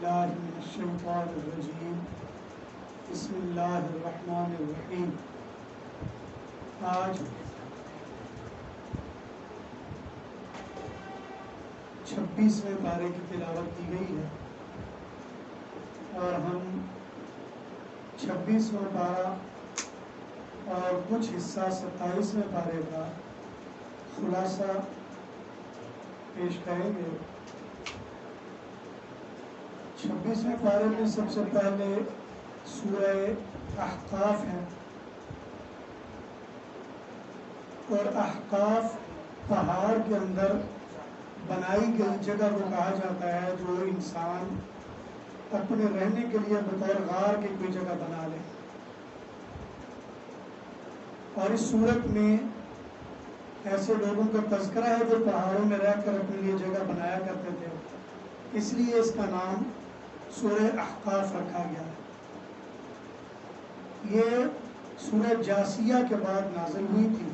باللہ من الشیطان الرجیم بسم اللہ الرحمن الرحیم۔ آج 26ویں پارے کی تلاوت کی گئی ہے اور ہم 26واں پارہ اور کچھ حصہ 27ویں پارے کا خلاصہ پیش کریں گے۔ 26ویں پارے میں سب سے پہلے سورہ احقاف ہے اور احقاف پہاڑ کے اندر بنائی گئی جگہ کو کہا جاتا ہے جو انسان اپنے رہنے کے لیے بطور غار کی کوئی جگہ بنا لے، اور اس صورت میں ایسے لوگوں کا تذکرہ ہے جو پہاڑوں میں رہ کر اپنے لیے جگہ بنایا کرتے تھے، اس لیے اس کا نام سورہ احقاف رکھا گیا ہے۔ یہ سورہ جاسیہ کے بعد نازل ہوئی تھی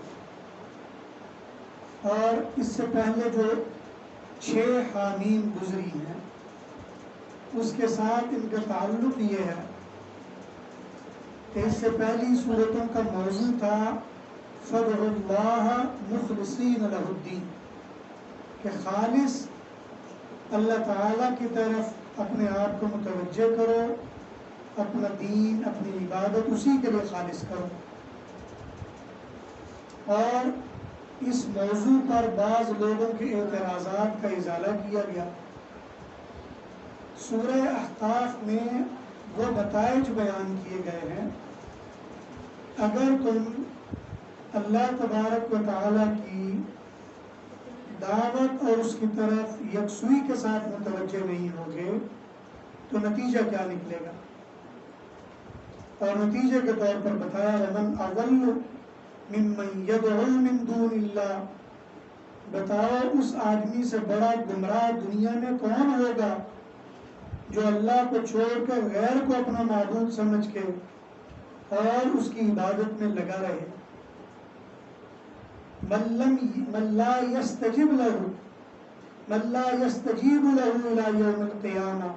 اور اس سے پہلے جو 6 حامیم گزری ہیں اس کے ساتھ ان کا تعلق یہ ہے کہ اس سے پہلی سورتوں کا موضوع تھا فَادْعُوا اللَّهَ مُخْلِصِينَ لَهُ الدِّينَ، کہ خالص اللہ تعالیٰ کی طرف اپنے آپ کو متوجہ کرو، اپنا دین اپنی عبادت اسی کے لیے خالص کرو۔ اور اس موضوع پر بعض لوگوں کے اعتراضات کا ازالہ کیا گیا۔ سورہ احقاف میں وہ نتائج بیان کیے گئے ہیں اگر تم اللہ تبارک و تعالیٰ کی دعوت اور اس کی طرف یکسوئی کے ساتھ متوجہ نہیں ہوگے تو نتیجہ کیا نکلے گا، اور نتیجے کے طور پر بتایا وَمَنْ أَضَلُّ مِمَّنْ يَدْعُو مِنْ دُونِ اللَّهِ، بتاؤ اس آدمی سے بڑا گمراہ دنیا میں کون ہوگا جو اللہ کو چھوڑ کر غیر کو اپنا معبود سمجھ کے اور اس کی عبادت میں لگا رہے۔ مَن لَا يَسْتَجِبُ لَهُ مَن لَا يَسْتَجِيبُ لَهُ إِلَى يَوْمِ الْقِيَامَةِ،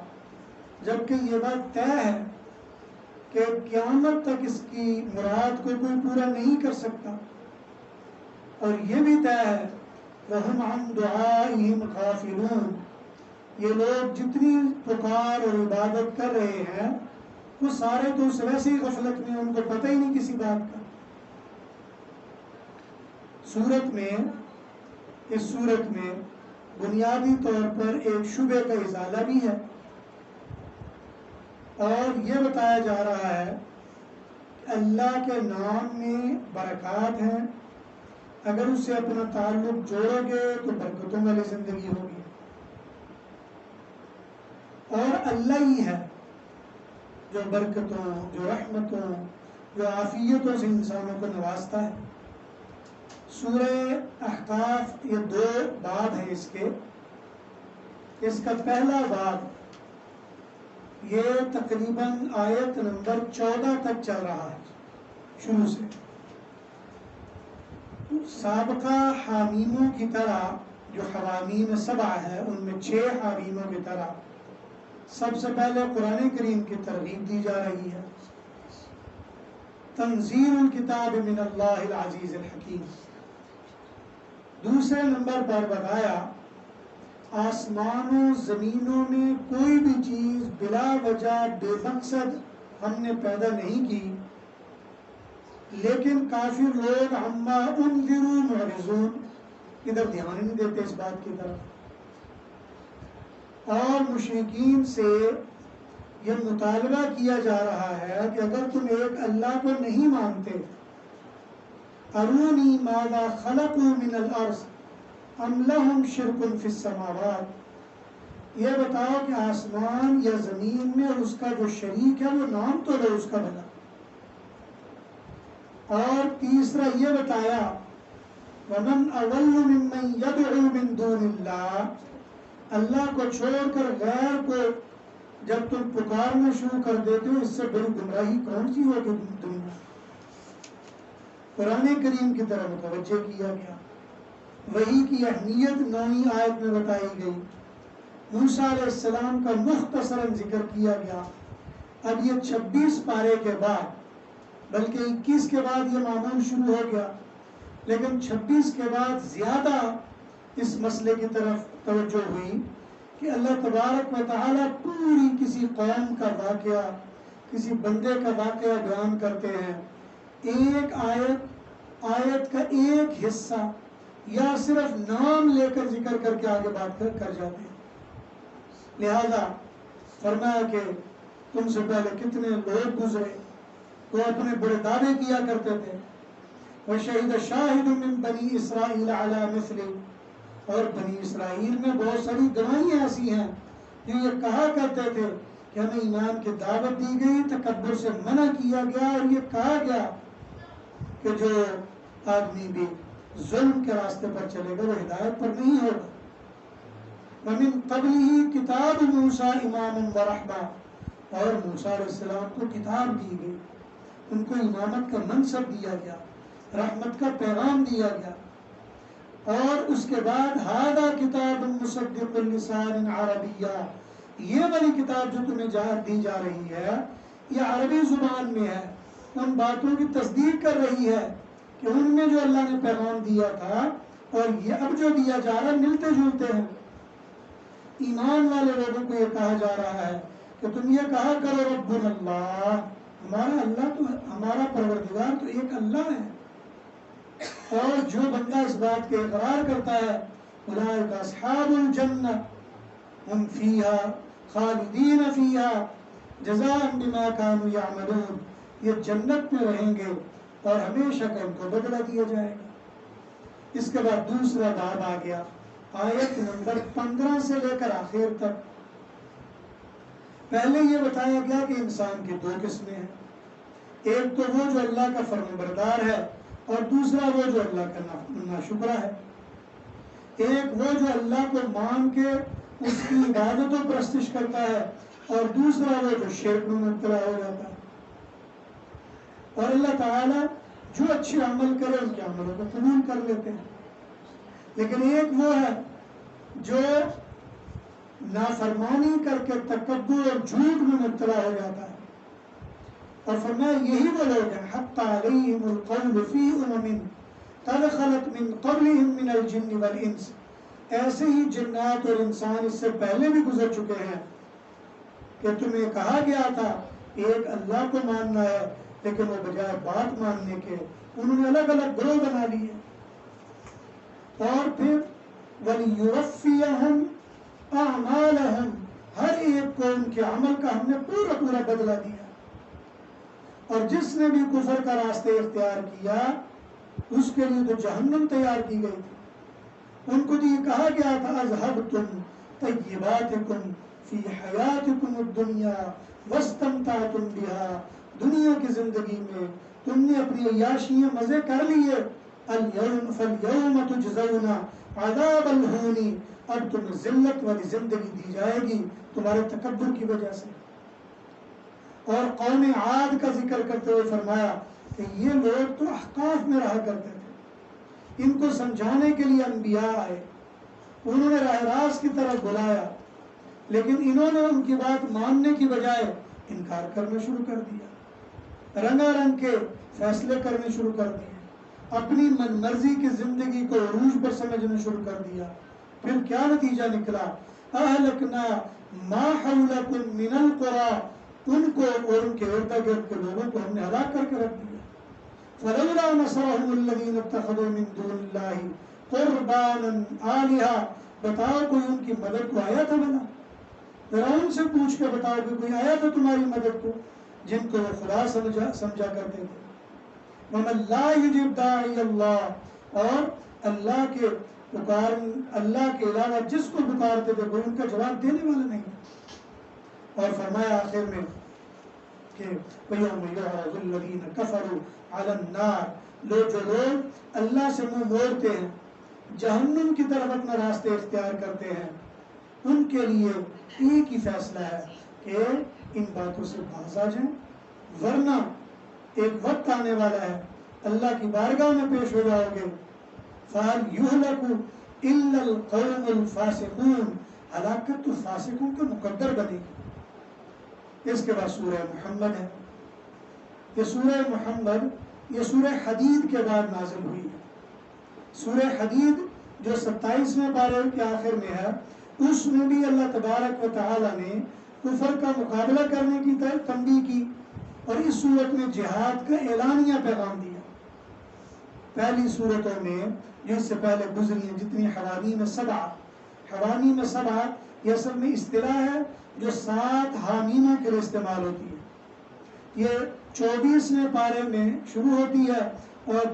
جبکہ یہ بات طے ہے کہ قیامت تک اس کی مراد کو کوئی پورا نہیں کر سکتا، اور یہ بھی طے ہے وَهُمْ عَنْ دُعَائِهِمْ غَافِلُونَ، یہ لوگ جتنی پکار اور عبادت کر رہے ہیں وہ سارے تو اس ویسے ہی غفلت میں، ان کو پتہ ہی نہیں کسی بات کا۔ اس صورت میں بنیادی طور پر ایک شبہ کا ازالہ بھی ہے اور یہ بتایا جا رہا ہے کہ اللہ کے نام میں برکات ہیں، اگر اس سے اپنا تعلق جوڑو گے تو برکتوں والی زندگی ہوگی، اور اللہ ہی ہے جو برکتوں، جو رحمتوں، جو عافیتوں سے انسانوں کو نوازتا ہے۔ سورہ احقاف یہ 2 باب ہیں اس کے۔ اس کا پہلا باب یہ تقریباً آیت نمبر 14 تک چل رہا ہے شروع سے۔ سابقہ حامیموں کی طرح جو حوامیم 7 ہے ان میں 6 حامیموں کی طرح سب سے پہلے قرآن کریم کی ترغیب دی جا رہی ہے، تنزیل الکتاب من اللہ العزیز الحکیم۔ دوسرے نمبر پر بتایا آسمانوں زمینوں میں کوئی بھی چیز بلا وجہ بے مقصد ہم نے پیدا نہیں کی، لیکن کافر لوگ عما انذروا معرضون، ادھر دھیان نہیں دیتے اس بات کی طرف، اور مشرکین سے یہ مطالبہ کیا جا رہا ہے کہ اگر تم ایک اللہ کو نہیں مانتے، ارونی ماذا خلقوا من الارض ام لهم شرک فی السماوات، یہ بتاؤ کہ آسمان یا زمین میں اس کا جو شریک ہے وہ نام تو لو اس کا بھلا۔ اور تیسرا یہ بتایا وَمَنْ أَضَلُّ مِمَّنْ يَدْعُو مِنْ دُونِ اللَّهِ، اللہ کو چھوڑ کر غیر کو جب تم پکارنا شروع کر دیتے ہو، اس سے بڑی گمراہی کون سی ہوگی دنیا۔ قرآن کریم کی طرف متوجہ کیا گیا، وحی کی اہمیت 9ویں آیت میں بتائی گئی، موسیٰ علیہ السلام کا مختصراً ذکر کیا گیا. اب یہ 26 پارے کے بعد، بلکہ 21 کے بعد یہ معمول شروع ہو گیا، لیکن 26 کے بعد زیادہ اس مسئلے کی طرف توجہ ہوئی کہ اللہ تبارک و تعالیٰ پوری کسی قوم کا واقعہ، کسی بندے کا واقعہ بیان کرتے ہیں. ایک آیت کا ایک حصہ یا صرف نام لے کر ذکر کر کے آگے بات کر جاتے ہیں. لہذا فرمایا کہ تم سے پہلے کتنے لوگ گزرے وہ اپنے بڑے دعوے کیا کرتے تھے. وَشَهِدَ شَاهِدٌ مِّن بَنِي إِسْرَائِيلَ عَلَى مِثْلِهِ، اور بنی اسرائیل میں بہت ساری گواہیاں ایسی ہیں جو یہ کہا کرتے تھے کہ ہمیں ایمان کی دعوت دی گئی، تکبر سے منع کیا گیا، اور یہ کہا گیا کہ جو آدمی بھی ظلم کے راستے پر چلے گا وہ ہدایت پر نہیں ہوگا. وَمِن قَبْلِهِ كِتَابُ مُوسَىٰ إِمَامٌ وَرَحْمَةٌ، اور موسیٰ علیہ السلام کو کتاب دی گئی، ان کو امامت کا منصب دیا گیا، رحمت کا پیغام دیا گیا. اور اس کے بعد هَذَا كِتَابٌ مُصَدِّقٌ لِسَانٍ عَرَبِيًّا، یہ والی کتاب جو تمہیں دی جا رہی ہے یہ عربی زبان میں ہے، ان باتوں کی تصدیق کر رہی ہے کہ ان میں جو اللہ نے پیغام دیا تھا اور یہ اب جو دیا جا رہا ہے ملتے جلتے ہیں. ایمان والے لوگوں کو یہ کہا جا رہا ہے کہ تم یہ کہا کرو ربنا اللہ، ہمارا اللہ تو، ہمارا پروردگار تو ایک اللہ ہے. اور جو بندہ اس بات کے اقرار کرتا ہے اولئک اصحاب الجنہ ہم فیہا خالدین فیہا جزاء بما کانوا یعملون، یہ جنت میں رہیں گے اور ہمیشہ کا ان کو بدلہ دیا جائے گا. اس کے بعد دوسرا باب آ گیا، آیت نمبر 15 سے لے کر آخر تک. پہلے یہ بتایا گیا کہ انسان کی 2 قسمیں ہیں، ایک تو وہ جو اللہ کا فرمانبردار ہے اور دوسرا وہ جو اللہ کا ناشکرا ہے. ایک وہ جو اللہ کو مان کے اس کی عبادت و پرستش کرتا ہے اور دوسرا وہ جو شرک میں مبتلا ہو جاتا ہے. اور اللہ تعالیٰ جو اچھے عمل کرے ان کے عملوں کو قبول کر لیتے ہیں. لیکن ایک وہ ہے جو نافرمانی کر کے تکبر اور جھوٹ میں مبتلا ہو جاتا ہے. اور فرمایا یہی وہ لوگ ہیں حتی علیہم القول فی امم قد خلت من قبلہم من الجن والانس، ایسے ہی جنات اور انسان اس سے پہلے بھی گزر چکے ہیں کہ تمہیں کہا گیا تھا ایک اللہ کو ماننا ہے، لیکن وہ بجائے بات ماننے کے انہوں نے الگ الگ گروہ بنا لیے. اور پھر وَلِيُوَفِّيَهُمْ أَعْمَالَهُمْ، ہر ایک کو ان کے عمل کا ہم نے پورا پورا بدلہ دیا. اور جس نے بھی کفر کا راستے اختیار کیا اس کے لیے تو جہنم تیار کی گئی تھی. ان کو تو یہ کہا گیا تھا اذهبتم طیباتکم فی حیاتکم الدنیا واستمتعتم بها، دنیا کی زندگی میں تم نے اپنی عیاشیاں مزے کر لیے، اليوم فالیوم تجزون عذاب الہون، اب تمہیں ذلت والی زندگی دی جائے گی تمہارے تکبر کی وجہ سے. اور قوم عاد کا ذکر کرتے ہوئے فرمایا کہ یہ لوگ تو احقاف میں رہا کرتے تھے، ان کو سمجھانے کے لیے انبیاء آئے، انہوں نے راہ راست کی طرف بلایا، لیکن انہوں نے ان کی بات ماننے کی بجائے انکار کرنا شروع کر دیا، رنگا رنگ کے فیصلے کرنے شروع کر دیے، اپنی من مرضی کی زندگی کو عروج پر سمجھنا شروع کر دیا. پھر کیا نتیجہ نکلا، اہلکنا ما حولکم من القرى، ان کو اور ان کے ارد گرد کے لوگوں کو ہم نے ہلاک کر کے رکھ دیا. فلولا نصرهم الذين اتخذوا من دون الله قربانا آلهة، بتاؤ کوئی ان کی مدد کو آیا تھا؟ بنا ذرا ان سے پوچھ کے بتاؤ کہ کوئی آیا تھا تمہاری مدد کو جن کو وہ خدا سمجھا کرتے تھے. ومن لا يجب داعی اللہ، اور اللہ کے علاوہ جس کو پکارتے تھے وہ ان کا جواب دینے والا نہیں. اور فرمایا آخر میں کہ وَيَوْمَ يُعْرَضُ الَّذِينَ كَفَرُوا عَلَى النَّارِ، جو لوگ اللہ سے منہ موڑتے ہیں، جہنم کی طرف اپنا راستے اختیار کرتے ہیں، ان کے لیے ایک ہی فیصلہ ہے کہ ان باتوں سے باز آ جائیں، ورنہ ایک وقت آنے والا ہے اللہ کی بارگاہ میں پیش ہو جاؤ گے. فَهَلْ يُهْلَكُ إِلَّا الْقَوْمُ الْفَاسِقُونَ، ہلاکت تو فاسقوں کے مقدر بنے گی۔ اس کے بعد سورہ محمد ہے۔ یہ سورہ محمد یہ سورہ حدید کے بعد نازل ہوئی ہے۔ سورہ حدید جو 27ویں پارے کے آخر میں ہے، اس میں بھی اللہ تبارک و تعالی نے کفر کا مقابلہ کرنے کی تنبیہ کی، اور اس صورت میں جہاد کا اعلانیہ پیغام دیا۔ پہلی صورتوں میں جو اس سے پہلے گزری ہیں، جتنی حوامیم سبع یہ اصل میں اصطلاح ہے جو 7 حامیموں کے لیے استعمال ہوتی ہے۔ یہ 24ویں پارے میں شروع ہوتی ہے اور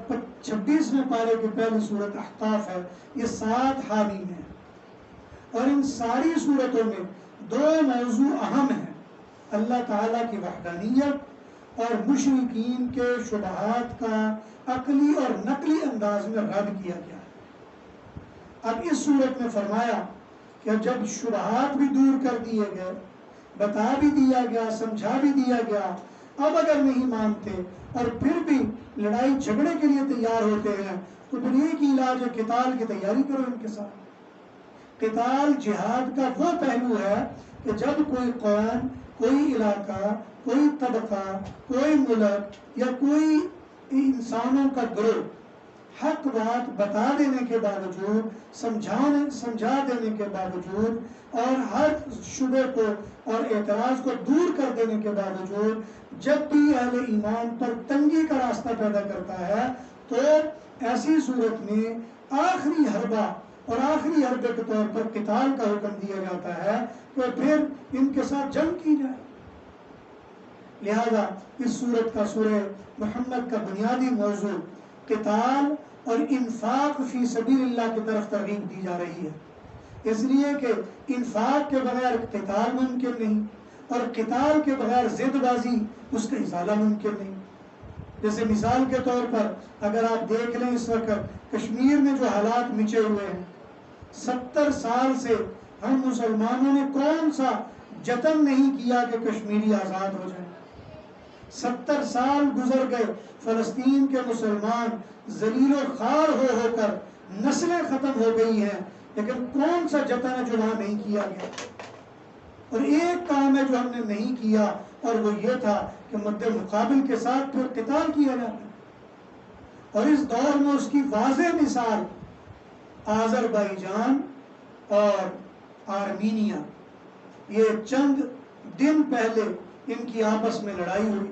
26ویں پارے کی پہلی صورت احقاف ہے۔ یہ 7 حامیم ہیں، اور ان ساری صورتوں میں 2 موضوع اہم ہیں۔ اللہ تعالیٰ کی وحدانیت اور مشرکین کے شبہات کا عقلی اور نقلی انداز میں رد کیا گیا ہے۔ اب اس صورت میں فرمایا کہ جب شبہات بھی دور کر دیے گئے، بتا بھی دیا گیا، سمجھا بھی دیا گیا، اب اگر نہیں مانتے اور پھر بھی لڑائی جھگڑے کے لیے تیار ہوتے ہیں تو پھر ایک ہی علاج ہے، قتال کی تیاری کرو ان کے ساتھ۔ قتال جہاد کا وہ پہلو ہے کہ جب کوئی قوم، کوئی علاقہ، کوئی طبقہ، کوئی ملک یا کوئی انسانوں کا گروہ حق بات بتا دینے کے باوجود، سمجھا دینے کے باوجود اور ہر شبہ کو اور اعتراض کو دور کر دینے کے باوجود جب بھی اہل ایمان پر تنگی کا راستہ پیدا کرتا ہے تو ایسی صورت میں آخری حربہ اور آخری حربے کے طور پر قتال کا حکم دیا جاتا ہے کہ پھر ان کے ساتھ جنگ کی جائے۔ لہذا اس صورت کا سورہ محمد کا بنیادی موضوع قتال اور انفاق فی سبیل اللہ کی طرف ترغیب دی جا رہی ہے، اس لیے کہ انفاق کے بغیر قتال ممکن نہیں، اور قتال کے بغیر ضد بازی اس کا ازالہ ممکن نہیں۔ جیسے مثال کے طور پر اگر آپ دیکھ لیں اس وقت کشمیر میں جو حالات مچے ہوئے ہیں، 70 سال سے ہم مسلمانوں نے کون سا جتن نہیں کیا کہ کشمیری آزاد ہو جائے۔ 70 سال گزر گئے، فلسطین کے مسلمان ذلیل و خوار ہو کر نسلیں ختم ہو گئی ہیں، لیکن کون سا جتن ہے جو وہاں نہیں کیا گیا؟ اور ایک کام ہے جو ہم نے نہیں کیا، اور وہ یہ تھا کہ مد مقابل کے ساتھ پھر قتال کیا جاتا۔ اور اس دور میں اس کی واضح مثال آذربائیجان اور آرمینیا، یہ چند دن پہلے ان کی آپس میں لڑائی ہوئی۔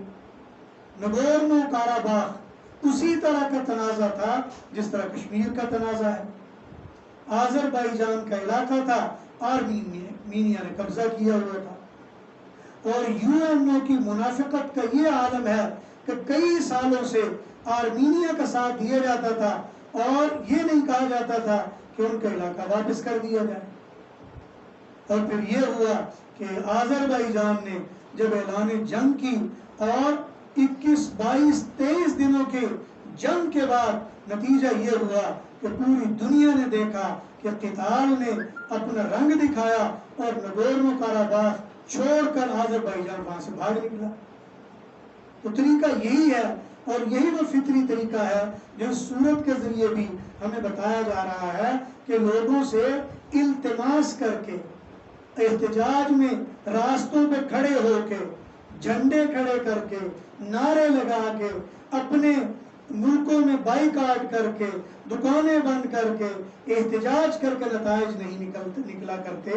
نگورنو کاراباخ اسی طرح کا تنازع تھا جس طرح کشمیر کا تنازع ہے۔ آذربائیجان کا علاقہ تھا، آرمینیا نے قبضہ کیا ہوا تھا، اور UN کی منافقت کا یہ عالم ہے کہ کئی سالوں سے آرمینیا کا ساتھ دیا جاتا تھا اور یہ نہیں کہا جاتا تھا کہ ان کا علاقہ واپس کر دیا جائے۔ اور پھر یہ ہوا کہ آذربائیجان نے جب اعلان جنگ کی اور 21، 22، 23 دنوں کے جنگ کے بعد نتیجہ یہ ہوا کہ پوری دنیا نے دیکھا کہ قتال نے اپنا رنگ دکھایا اور نگورنو کاراباخ چھوڑ کر آذربائیجان وہاں سے بھاگ نکلا۔ تو طریقہ یہی ہے، اور یہی وہ فطری طریقہ ہے جو سورت کے ذریعے بھی ہمیں بتایا جا رہا ہے کہ لوگوں سے التماس کر کے، احتجاج میں راستوں پہ کھڑے ہو کے، جھنڈے کھڑے کر کے، نعرے لگا کے، اپنے ملکوں میں بائیکاٹ کر کے، دکانیں بند کر کے، احتجاج کر کے نتائج نہیں نکلا کرتے۔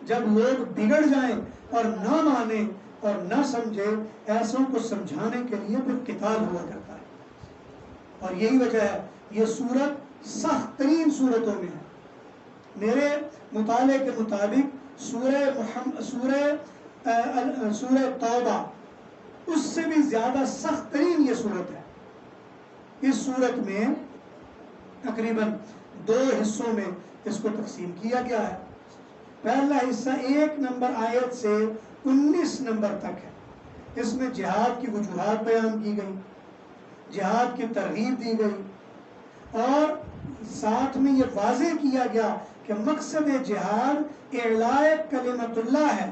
جب لوگ بگڑ جائیں اور نہ مانیں اور نہ سمجھے، ایسوں کو سمجھانے کے لیے پھر قتال ہوا کرتا ہے۔ اور یہی وجہ ہے یہ سورت سخت ترین صورتوں میں ہے۔ میرے مطالعے کے مطابق سورہ توبہ اس سے بھی زیادہ سخت ترین یہ صورت ہے۔ اس صورت میں تقریباً 2 حصوں میں اس کو تقسیم کیا گیا ہے۔ پہلا حصہ 1 نمبر آیت سے 19 نمبر تک ہے۔ اس میں جہاد کی وجوہات بیان کی گئی، جہاد کی ترغیب دی گئی، اور ساتھ میں یہ واضح کیا گیا کہ مقصد جہاد اعلاء کلمت اللہ ہے،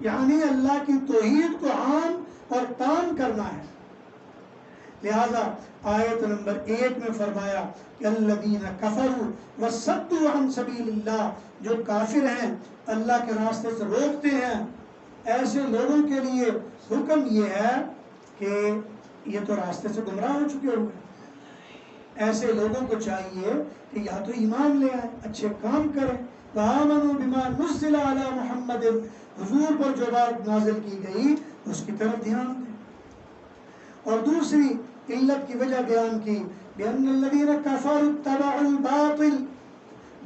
یعنی اللہ کی توحید کو عام اور تام کرنا ہے۔ لہذا آیت نمبر 1 میں فرمایا کہ الذین کفروا وصدوا عن سبیل اللہ، جو کافر ہیں اللہ کے راستے سے روکتے ہیں، ایسے لوگوں کے لیے حکم یہ ہے کہ یہ تو راستے سے گمراہ ہو چکے ہوئے. ایسے لوگوں کو چاہیے کہ یا تو ایمان لے آئیں، اچھے کام کریں. وآمنوا بما نزل علی محمد، حضور پر جو بات نازل کی گئی اس کی طرف دھیان دیں. اور دوسری علت کی وجہ بیان کی بأن الذین کفروا اتبعوا الباطل،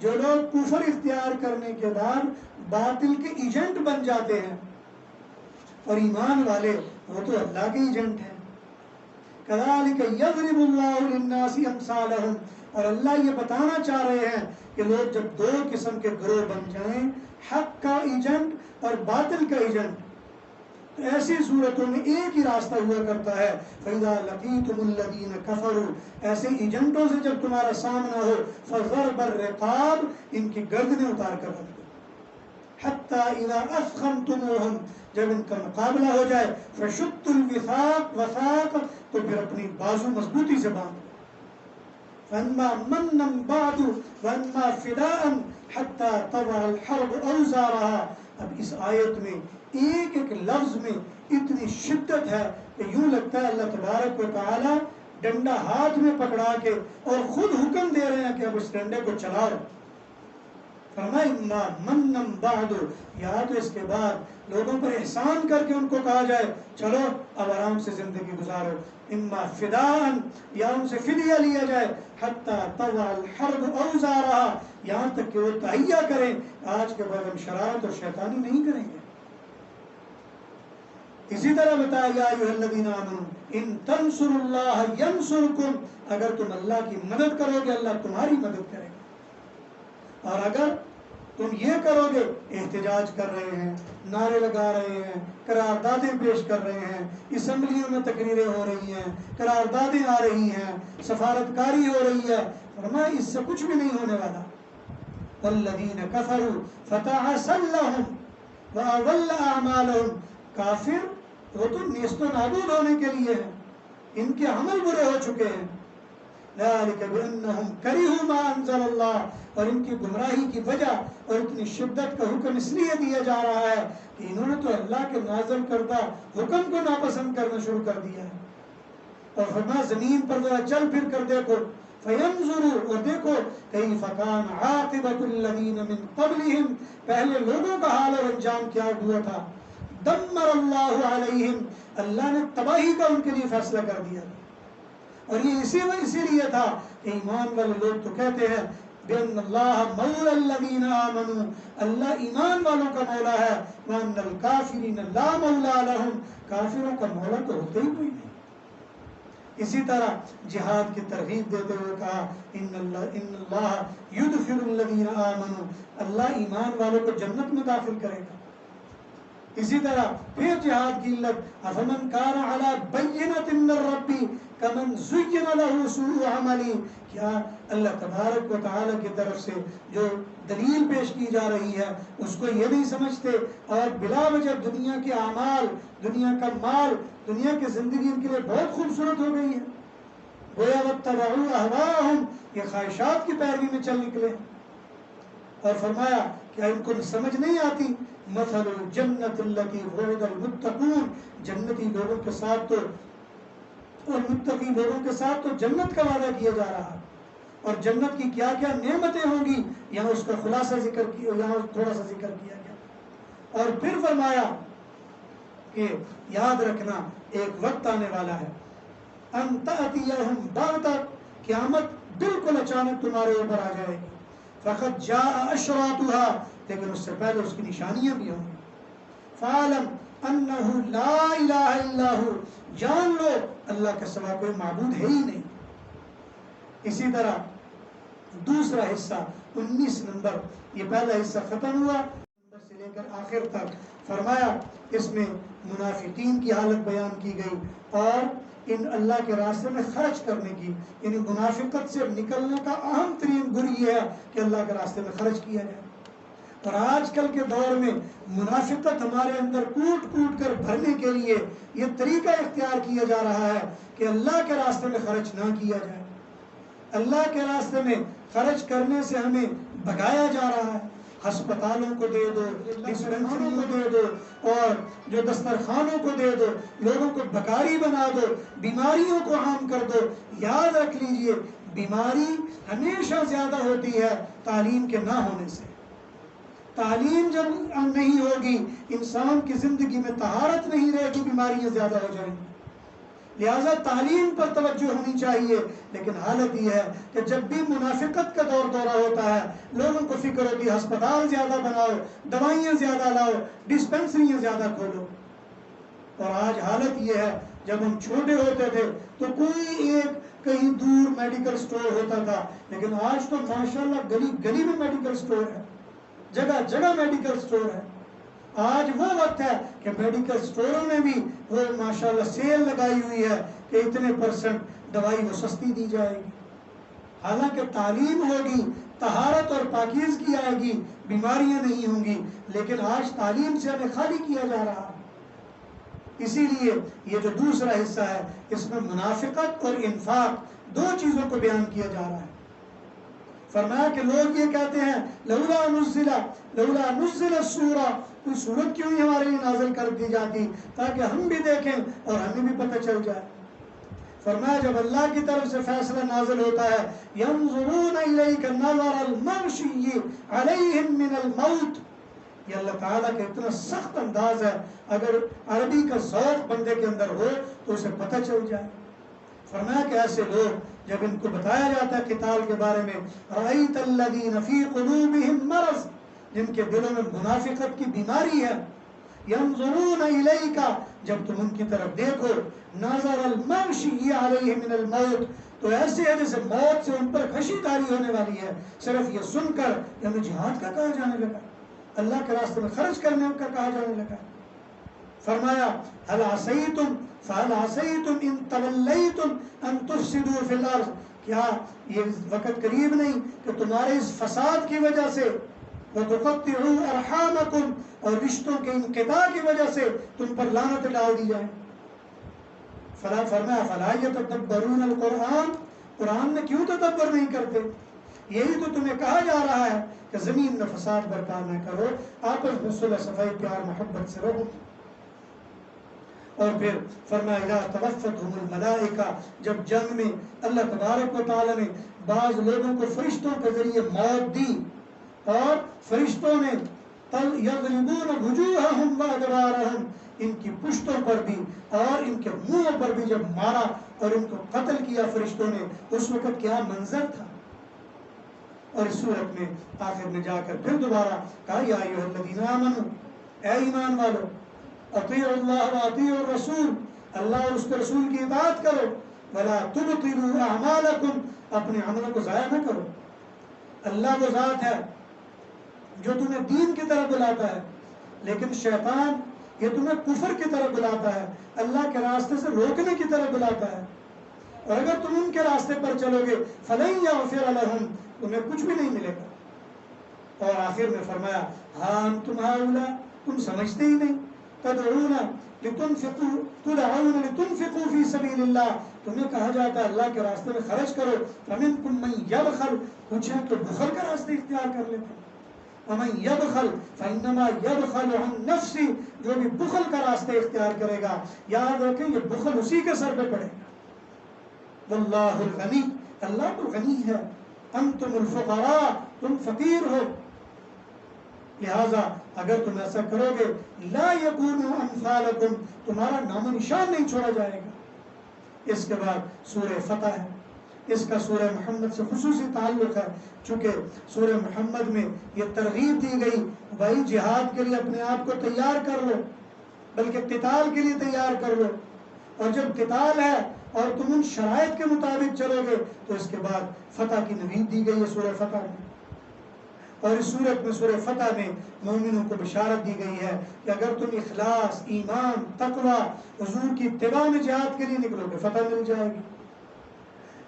جو لوگ کفر اختیار کرنے کے بعد باطل کے ایجنٹ بن جاتے ہیں، اور ایمان والے وہ تو اللہ کے ایجنٹ ہیں. کذالک یضرب اللہ للناس امثالہم، اور اللہ یہ بتانا چاہ رہے ہیں کہ لوگ جب دو قسم کے گروہ بن جائیں، حق کا ایجنٹ اور باطل کا ایجنٹ، تو ایسی صورتوں میں ایک ہی راستہ ہوا کرتا ہے. فَإِذَا لَقِيتُمُ الَّذِينَ كَفَرُوا، ایسے ایجنٹوں سے جب تمہارا سامنا ہو، فَضَرْبَ الرِّقَابِ، ان کی گردنیں اتار کر رکھ دو. حَتَّى إِذَا أَثْخَنْتُمُوهُمْ، جب ان کا مقابلہ ہو جائے، فَشُدُّوا الْوِثَاقَ وَثَاقَ، تو پھر اپنی بازو مضبوطی سے باندھ. فَإِمَّا مَنًّا بَعْدُ وَإِمَّا فِدَاءً حَتَّى تَضَعَ الْحَرْبُ أَوْزَارَهَا. اب اس آیت میں ایک ایک لفظ میں اتنی شدت ہے کہ یوں لگتا ہے اللہ تبارک و تعالی ڈنڈا ہاتھ میں پکڑا کے اور خود حکم دے رہے ہیں کہ اب اس ڈنڈے کو چلاؤ. فرمایا اما منن بعد، یا تو اس کے بعد لوگوں پر احسان کر کے ان کو کہا جائے چلو اب آرام سے زندگی گزارو. اما فداء، یا ان سے فدیہ لیا جائے. حتی تضع الحرب اوزارها، یہاں تک کہ وہ تہیہ کریں آج کے بعد ہم شرارت اور شیطانی نہیں کریں گے. اسی طرح بتایا یا ایھا الذین آمنوا ان تنصروا اللہ ینصرکم، اگر تم اللہ کی مدد کرو گے اللہ تمہاری مدد کرے گا. اور اگر تم یہ کرو گے، احتجاج کر رہے ہیں، نعرے لگا رہے ہیں، قراردادیں پیش کر رہے ہیں، اسمبلیوں میں تقریریں ہو رہی ہیں، قراردادیں آ رہی ہیں، سفارتکاری ہو رہی ہے، فرمایا اس سے کچھ بھی نہیں ہونے والا. والذین کفروا فتعسا لهم واضل اعمالهم، کافر وہ تو نیست و نابود ہونے کے لیے ہیں، ان کے عمل برے ہو چکے ہیں. ذلک بانہم کرہوا ما انزل اللہ، اور ان کی گمراہی کی وجہ اور اتنی شدت کا حکم اس لیے دیا جا رہا ہے کہ انہوں نے تو اللہ کے نازل کردہ حکم کو ناپسند کرنا شروع کر دیا ہے. اور فرمایا زمین پر ذرا چل پھر کر دیکھو، فینظروا، اور دیکھو کیف کان عاقبۃ الذین من قبلہم، پہلے لوگوں کا حال اور انجام کیا ہوا تھا. دمر اللہ علیہم، اللہ نے تباہی کا ان کے لیے فیصلہ کر دیا. اور یہ اسی لیے تھا کہ ایمان والے لوگ تو کہتے ہیں بِأَنَّ اللَّهَ مَوْلَى الَّذِينَ آمَنُوا، اللہ ایمان والوں کا مولا ہے. وَأَنَّ الْكَافِرِينَ لَا مَوْلَى لَهُمْ، کافروں کا مولا تو ہوتا ہی کوئی نہیں. اسی طرح جہاد کی ترغیب دیتے ہوئے کہا ان اللہ یدخل الذین آمنوا، اللہ ایمان والوں کو جنت میں داخل کرے گا. اسی طرح پھر جہاد کی علت افمن کان علی بینۃ من ربی کمن زین له سوء عملی، کیا اللہ تبارک و تعالی کی طرف سے جو دلیل پیش کی جا رہی ہے اس کو یہ نہیں سمجھتے، اور بلا وجہ دنیا کے اعمال، دنیا کا مال، دنیا کی زندگی ان کے لیے بہت خوبصورت ہو گئی ہے. گویا واتبعوا اہواءہم، یہ خواہشات کی پیروی میں چل نکلے. اور فرمایا کہ ان کو سمجھ نہیں آتی مثل الجنت التی وعد المتقون، جنتی لوگوں کے ساتھ تو اور متقی لوگوں کے ساتھ تو جنت کا وعدہ کیا جا رہا ہے، اور جنت کی کیا کیا نعمتیں ہوں گی یہاں اس کا خلاصہ ذکر کیا، یہاں تھوڑا سا ذکر کیا گیا. اور پھر فرمایا کہ یاد رکھنا ایک وقت آنے والا ہے ان تأتیہم بغتۃ، قیامت بالکل اچانک تمہارے اوپر آ جائے گی. فقد جاء اشراطها، لیکن اس سے پہلے اس کی نشانیاں بھی ہوں گی. فعلم انہ لا الہ الا ہو، جان لو اللہ کے سوا کوئی معبود ہے ہی نہیں. اسی طرح دوسرا حصہ 19 نمبر، یہ پہلا حصہ ختم ہوا نمبر سے لے کر آخر تک. فرمایا اس میں منافقین کی حالت بیان کی گئی اور ان اللہ کے راستے میں خرچ کرنے کی، یعنی منافقت سے نکلنے کا اہم ترین گر یہ ہے کہ اللہ کے راستے میں خرچ کیا جائے. اور آج کل کے دور میں منافقت ہمارے اندر کوٹ کوٹ کر بھرنے کے لیے یہ طریقہ اختیار کیا جا رہا ہے کہ اللہ کے راستے میں خرچ نہ کیا جائے. اللہ کے راستے میں خرچ کرنے سے ہمیں بھگایا جا رہا ہے. ہسپتالوں کو دے دو, ڈسپنسریوں کو دے دو, اور جو دسترخوانوں کو دے دو, لوگوں کو بھکاری بنا دو, بیماریوں کو عام کر دو. یاد رکھ لیجئے بیماری ہمیشہ زیادہ ہوتی ہے تعلیم کے نہ ہونے سے. تعلیم جب نہیں ہوگی, انسان کی زندگی میں طہارت نہیں رہے گی, بیماریاں زیادہ ہو جائیں گی. لہٰذا تعلیم پر توجہ ہونی چاہیے. لیکن حالت یہ ہے کہ جب بھی منافقت کا دور دورہ ہوتا ہے, لوگوں کو فکر ہوتی ہے ہسپتال زیادہ بناؤ, دوائیاں زیادہ لاؤ, ڈسپنسریاں زیادہ کھولو. اور آج حالت یہ ہے, جب ہم چھوٹے ہوتے تھے تو کوئی ایک کہیں دور میڈیکل سٹور ہوتا تھا, لیکن آج تو ماشاءاللہ گلی گلی میں میڈیکل سٹور ہے, جگہ جگہ میڈیکل سٹور ہے. آج وہ وقت ہے کہ میڈیکل سٹوروں میں بھی وہ ماشاءاللہ سیل لگائی ہوئی ہے کہ اتنے % دوائی وہ سستی دی جائے گی. حالانکہ تعلیم ہوگی, طہارت اور پاکیزگی آئے گی, بیماریاں نہیں ہوں گی. لیکن آج تعلیم سے ہمیں خالی کیا جا رہا ہے. اسی لیے یہ جو دوسرا حصہ ہے, اس میں منافقت اور انفاق دو چیزوں کو بیان کیا جا رہا ہے. فرمایا کہ لوگ یہ کہتے ہیں لولا نزل السورہ, کوئی سورت کیوں ہی ہمارے لیے نازل کر دی جاتی تاکہ ہم بھی دیکھیں اور ہمیں بھی پتہ چل جائے. فرمایا جب اللہ کی طرف سے فیصلہ نازل ہوتا ہے, ينظرون الیک نظر المغشی علیہم من الموت, یہ اللہ تعالیٰ کا اتنا سخت انداز ہے, اگر عربی کا ذوق بندے کے اندر ہو تو اسے پتہ چل جائے. فرمایا کہ ایسے لوگ جب ان کو بتایا جاتا ہے قتال کے بارے میں, رأیت الذین فی قلوبہم مرض, جن کے دلوں میں منافقت کی بیماری ہے, ینظرون الیک, جب تم ان کی طرف دیکھو, نظر المغشی علیہ من الموت, تو ایسے ہے جیسے موت سے ان پر غشی تاری ہونے والی ہے. صرف یہ سن کر کہ ہمیں جہاد کا کہا جانے لگا, اللہ کے راستے میں خرچ کرنے کا کہا جانے لگا. فرمایا هل عصیتم فهل عصیتم ان تولیتم ان تفسدوا فی الارض, کیا یہ وقت قریب نہیں کہ تمہارے اس فساد کی وجہ سے, وتقطعوا ارحامکم, اور رشتوں کے انقطاع کی وجہ سے تم پر لعنت ڈال دی جائے. فرمایا فلا یتدبرون القرآن, قرآن میں کیوں تدبر نہیں کرتے؟ یہی تو تمہیں کہا جا رہا ہے کہ زمین میں فساد برپا نہ کرو, آپس میں صلح صفائی پیار محبت سے رہو. اور پھر فرمایا اذا توفتهم الملائکہ, جب جنگ میں اللہ تبارک و تعالی نے بعض لوگوں کو فرشتوں کے ذریعے موت دی, اور فرشتوں نے یضربون وجوہہم وادبارہم, ان کی پشتوں پر بھی اور ان کے منہوں پر بھی جب مارا اور ان کو قتل کیا فرشتوں نے, اس وقت کیا منظر تھا. اور اس صورت میں آخر میں جا کر پھر دوبارہ کہا یا ایھا الذین آمنوا, اے ایمان والو, اطیعوا اللہ و اطیعوا الرسول, اللہ اور اس کے رسول کی اطاعت کرو, ولا تبطلوا اعمالکم, اپنے عملوں کو ضائع نہ کرو. اللہ وہ ذات ہے جو تمہیں دین کی طرف بلاتا ہے, لیکن شیطان یہ تمہیں کفر کی طرف بلاتا ہے, اللہ کے راستے سے روکنے کی طرف بلاتا ہے. اور اگر تم ان کے راستے پر چلو گے فلن یغفر لہم, تمہیں کچھ بھی نہیں ملے گا. اور آخر میں فرمایا ہاں انتم ہؤلاء, تم سمجھتے ہی نہیں, تدعون لتنفقوا فی سبیل اللہ, تمہیں کہا جاتا ہے اللہ کے راستے میں خرچ کرو. فمنکم من یبخل, کچھ ہیں تو بخل کا راستے اختیار کر لیتے ہیں. ومن یبخل فانما یبخل عن نفسہ, جو بھی بخل کا راستے اختیار کرے گا, یاد رکھیں یہ بخل اسی کے سر پہ پڑے گا. واللہ الغنی, اللہ تو غنی ہے, انتم الفقراء, تم فقیر ہو. لہذا اگر تم ایسا کرو گے لا یکونوا امثالکم, تمہارا نام و نشان نہیں چھوڑا جائے گا. اس کے بعد سورہ فتح ہے, اس کا سورہ محمد سے خصوصی تعلق ہے, چونکہ سورہ محمد میں یہ ترغیب دی گئی بھائی جہاد کے لیے اپنے آپ کو تیار کر لو, بلکہ قتال کے لیے تیار کر لو. اور جب قتال ہے اور تم ان شرائط کے مطابق چلو گے تو اس کے بعد فتح کی نوید دی گئی ہے سورہ فتح میں. اور اس صورت میں سورہ فتح میں مومنوں کو بشارت دی گئی ہے کہ اگر تم اخلاص, ایمان, تقوی, حضور کی اتباع میں جہاد کے لیے نکلو گے فتح مل جائے گی.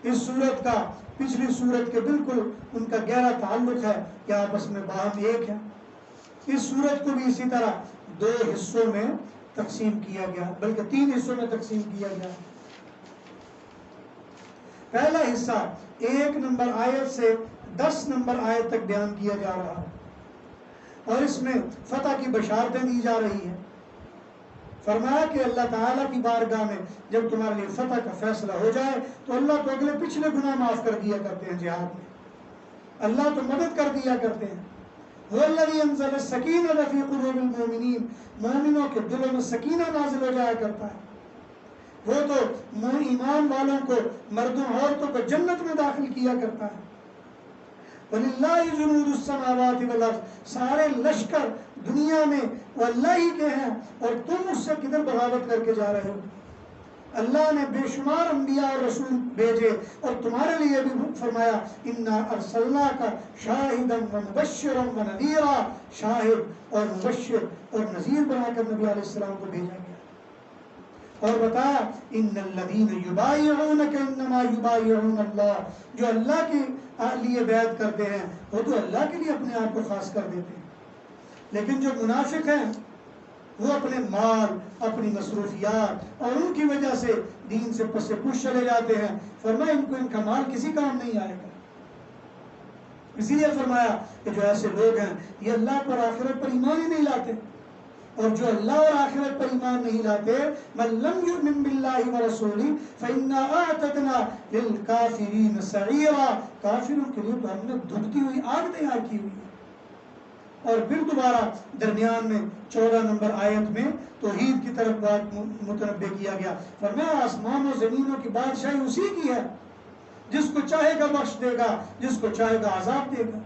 اس صورت کا پچھلی صورت کے بالکل ان کا گہرا تعلق ہے کہ آپس میں باہم ایک ہے. اس سورج کو بھی اسی طرح 2 حصوں میں تقسیم کیا گیا، بلکہ 3 حصوں میں تقسیم کیا گیا۔ پہلا حصہ 1 نمبر آیت سے 10 نمبر آیت تک بیان کیا جا رہا ہے، اور اس میں فتح کی بشارتیں دی جا رہی ہیں۔ فرمایا کہ اللہ تعالیٰ کی بارگاہ میں جب تمہارے لیے فتح کا فیصلہ ہو جائے تو اللہ تو اگلے پچھلے گناہ معاف کر دیا کرتے ہیں، جہاد میں اللہ تو مدد کر دیا کرتے ہیں۔ وہ الذی انزل السکینۃ فی قلوب المؤمنین، مومنوں کے دلوں میں سکینہ نازل ہو جایا کرتا ہے۔ وہ تو ایمان والوں کو، مردوں عورتوں کو جنت میں داخل کیا کرتا ہے۔ وَلِلَّهِ جُنُودُ السَّمَاوَاتِ وَالْأَرْضِ، سارے لشکر دنیا میں وہ اللہ ہی کے ہیں، اور تم اس سے کدھر بغاوت کر کے جا رہے ہو؟ اللہ نے بے شمار انبیاء اور رسول بھیجے، اور تمہارے لیے بھی فرمایا اِنَّا أَرْسَلْنَاكَ شَاهِدًا وَمُبَشِّرًا وَنَذِيرًا، شاہد اور مبشر اور نذیر بنا کر نبی علیہ السلام کو بھیجا گیا، اور بتایا ان الذین یبایعونک انما یبایعون اللہ، جو اللہ کے لیے بیعت کرتے ہیں وہ تو اللہ کے لیے اپنے آپ کو خاص کر دیتے ہیں، لیکن جو منافق ہیں وہ اپنے مال، اپنی مصروفیات اور ان کی وجہ سے دین سے پس پش چلے جاتے ہیں۔ فرمایا ان کو ان کا مال کسی کام نہیں آئے گا۔ اسی لیے فرمایا کہ جو ایسے لوگ ہیں یہ اللہ پر آخرت پر ایمان ہی نہیں لاتے، اور جو اللہ اور آخرت پر ایمان نہیں لاتے، من لم یؤمن باللہ ورسولہ فإنا اعتدنا للکافرین سعیرا، کافروں کے لیے تو ہم نے دھکتی ہوئی آگ تیار کی ہوئی ہے۔ اور پھر دوبارہ درمیان میں 14 نمبر آیت میں توحید کی طرف بات متنبہ کیا گیا۔ فرمایا آسمان و زمینوں کی بادشاہی اسی کی ہے، جس کو چاہے گا بخش دے گا، جس کو چاہے گا عذاب دے گا۔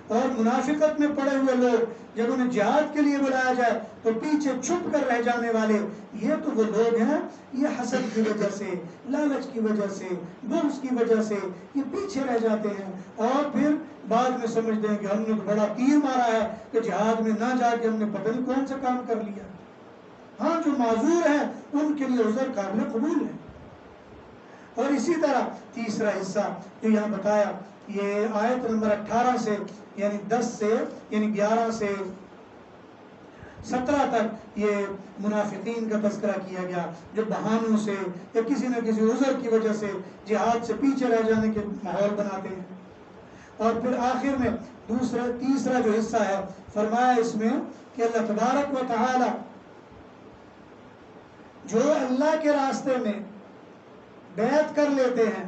اور منافقت میں پڑے ہوئے لوگ جب انہیں جہاد کے لیے بلایا جائے تو پیچھے چھپ کر رہ جانے والے، یہ تو وہ لوگ ہیں، یہ حسد کی وجہ سے، لالچ کی وجہ سے، بغض کی وجہ سے یہ پیچھے رہ جاتے ہیں، اور پھر بعد میں سمجھتے ہیں کہ ہم نے تو بڑا تیر مارا ہے کہ جہاد میں نہ جا کے ہم نے پتہ نہیں کون سا کام کر لیا۔ ہاں جو معذور ہیں ان کے لیے عذر قابل قبول ہے۔ اور اسی طرح تیسرا حصہ جو یہاں بتایا، یہ آیت نمبر 18 سے یعنی 10 سے یعنی 11 سے 17 تک یہ منافقین کا تذکرہ کیا گیا، جو بہانوں سے یا کسی نہ کسی عذر کی وجہ سے جہاد سے پیچھے رہ جانے کے ماحول بناتے ہیں۔ اور پھر آخر میں تیسرا جو حصہ ہے، فرمایا اس میں کہ اللہ تبارک و تعالی جو اللہ کے راستے میں بیعت کر لیتے ہیں،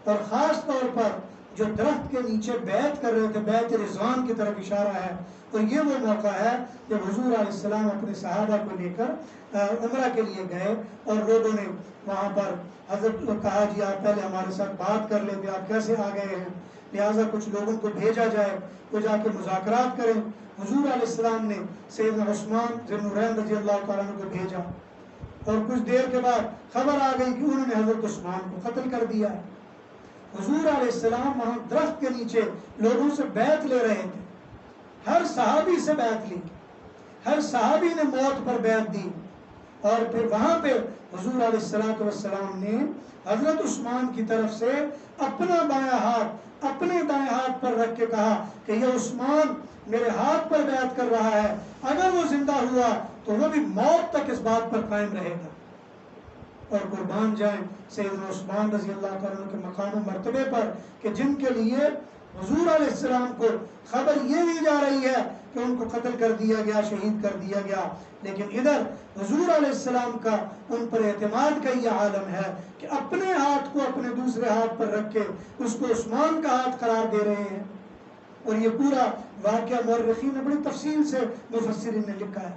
اور خاص طور پر جو درخت کے نیچے بیعت کر رہے تھے، بیعت رضوان کی طرف اشارہ ہے، تو یہ وہ موقع ہے جب حضور علیہ السلام اپنے صحابہ کو لے کر عمرہ کے لیے گئے، اور لوگوں نے وہاں پر حضرت کو کہا جی آپ پہلے ہمارے ساتھ بات کر لیتے، آپ کیسے آ گئے ہیں، لہٰذا کچھ لوگوں کو بھیجا جائے وہ جا کے مذاکرات کریں۔ حضور علیہ السلام نے سیدنا عثمان ذی النورین رضی اللہ تعالیٰ عنہ کو بھیجا، اور کچھ دیر کے بعد خبر آ گئی کہ انہوں نے حضرت عثمان کو قتل کر دیا ہے۔ حضور علیہ السلام وہاں درخت کے نیچے لوگوں سے بیعت لے رہے تھے، ہر صحابی سے بیعت لی، ہر صحابی نے موت پر بیعت دی، اور پھر وہاں پہ حضور علیہ السلام نے حضرت عثمان کی طرف سے اپنا بایاں ہاتھ اپنے دائیں ہاتھ پر رکھ کے کہا کہ یہ عثمان میرے ہاتھ پر بیعت کر رہا ہے، اگر وہ زندہ ہوا تو وہ بھی موت تک اس بات پر قائم رہے گا۔ اور قربان جائیں سیدنا عثمان رضی اللہ تعالیٰ کے مقام و مرتبے پر کہ جن کے لیے حضور علیہ السلام کو خبر یہ دی جا رہی ہے کہ ان کو قتل کر دیا گیا، شہید کر دیا گیا، لیکن ادھر حضور علیہ السلام کا ان پر اعتماد کا یہ عالم ہے کہ اپنے ہاتھ کو اپنے دوسرے ہاتھ پر رکھ کے اس کو عثمان کا ہاتھ قرار دے رہے ہیں۔ اور یہ پورا واقعہ مورخین نے بڑی تفصیل سے مفسرین نے لکھا ہے،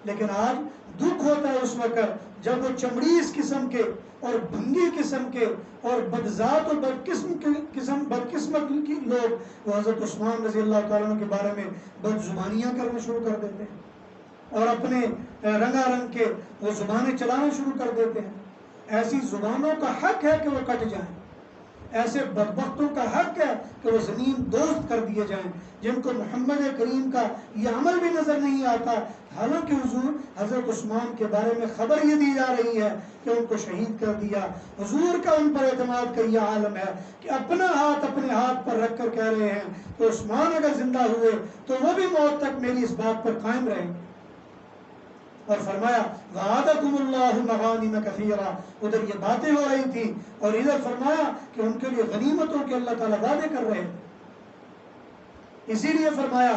لیکن آج دکھ ہوتا ہے اس وقت جب وہ چمڑیس قسم کے اور بھنگی قسم کے اور بدذات اور بدقسمت کی لوگ وہ حضرت عثمان رضی اللہ تعالیٰ عنہ کے بارے میں بد زبانیاں کرنا شروع کر دیتے ہیں، اور اپنے رنگا رنگ کے وہ زبانیں چلانا شروع کر دیتے ہیں۔ ایسی زبانوں کا حق ہے کہ وہ کٹ جائیں، ایسے بدبختوں کا حق ہے کہ وہ زمین دوست کر دیے جائیں جن کو محمد کریم کا یہ عمل بھی نظر نہیں آتا. حالانکہ حضور حضرت عثمان کے بارے میں خبر یہ دی جا رہی ہے کہ ان کو شہید کر دیا. حضور کا ان پر اعتماد کا یہ عالم ہے کہ اپنا ہاتھ اپنے ہاتھ پر رکھ کر کہہ رہے ہیں کہ عثمان اگر زندہ ہوئے تو وہ بھی موت تک میری اس بات پر قائم رہیں گے. اور فرمایا وعدکم اللہ مغانم کثیرہ، ادھر یہ باتیں ہو رہی تھی اور ادھر فرمایا کہ ان کے لیے غنیمتوں کے اللہ تعالیٰ وعدے کر رہے ہیں. اسی لیے فرمایا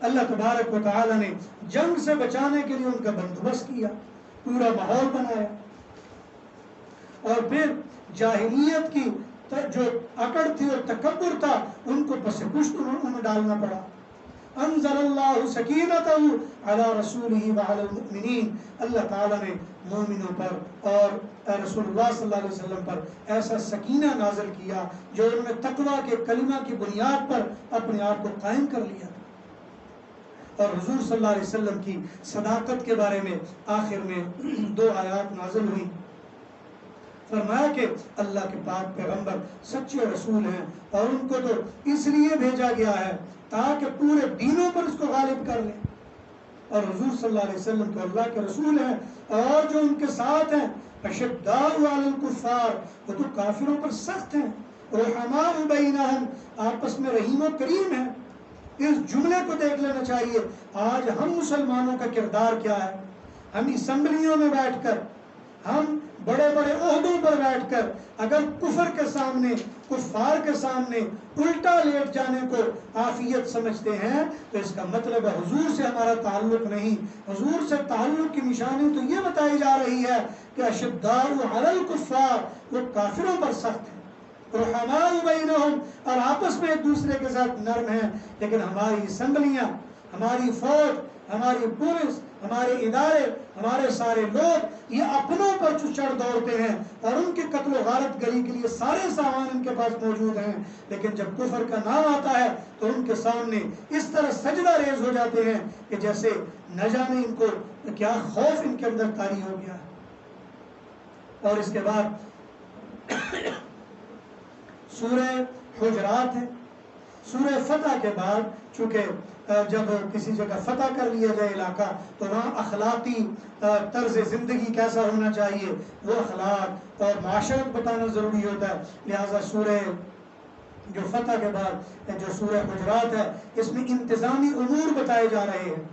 اللہ تبارک و تعالی نے جنگ سے بچانے کے لیے ان کا بندوبست کیا، پورا ماحول بنایا. اور پھر جاہلیت کی جو اکڑ تھی اور تکبر تھا ان کو پس پشت انہیں ڈالنا پڑا. انزل اللہ سکینتہ علی رسولہ وعلی المؤمنین، اللہ تعالیٰ نے مومنوں پر اور رسول اللہ صلی اللہ علیہ وسلم پر ایسا سکینہ نازل کیا جو انہوں نے تقویٰ کے کلمہ کی بنیاد پر اپنے آپ کو قائم کر لیا. اور حضور صلی اللہ علیہ وسلم کی صداقت کے بارے میں آخر میں 2 آیات نازل ہوئی. فرمایا کہ اللہ کے پاک پیغمبر سچے رسول ہیں اور ان کو تو اس لیے بھیجا گیا ہے تاکہ پورے دینوں پر اس کو غالب کر لیں. اور حضور صلی اللہ علیہ وسلم تو اللہ کے رسول ہیں اور جو ان کے ساتھ ہیں اشداء علی الکفار، وہ تو کافروں پر سخت ہیں. رحماء بینہم، آپس میں رحیم و کریم ہیں. اس جملے کو دیکھ لینا چاہیے. آج ہم مسلمانوں کا کردار کیا ہے؟ ہم اسمبلیوں میں بیٹھ کر، ہم بڑے بڑے عہدوں پر بیٹھ کر اگر کفر کے سامنے، کفار کے سامنے الٹا لیٹ جانے کو عافیت سمجھتے ہیں تو اس کا مطلب ہے حضور سے ہمارا تعلق نہیں. حضور سے تعلق کی نشانی تو یہ بتائی جا رہی ہے کہ اشداء علی الکفار، وہ کافروں پر سخت ہیں، رحماء بینہم، اور آپس میں ایک دوسرے کے ساتھ نرم ہیں. لیکن ہماری اسمبلیاں، ہماری فوج، ہماری پولیس، ہمارے ادارے، ہمارے سارے لوگ یہ اپنوں پر چڑھ دوڑتے ہیں اور ان کی قتل و غارت گری کے لیے سارے سامان ان کے پاس موجود ہیں. لیکن جب کفر کا نام آتا ہے تو ان کے سامنے اس طرح سجدہ ریز ہو جاتے ہیں کہ جیسے نہ جانے ان کو کیا خوف ان کے اندر طاری ہو گیا. اور اس کے بعد سورہ حجرات ہے. سورہ فتح کے بعد چونکہ جب کسی جگہ فتح کر لیا جائے علاقہ تو وہاں اخلاقی طرز زندگی کیسا ہونا چاہیے، وہ اخلاق اور معاشرت بتانا ضروری ہوتا ہے. لہٰذا سورہ جو فتح کے بعد جو سورہ حجرات ہے اس میں انتظامی امور بتائے جا رہے ہیں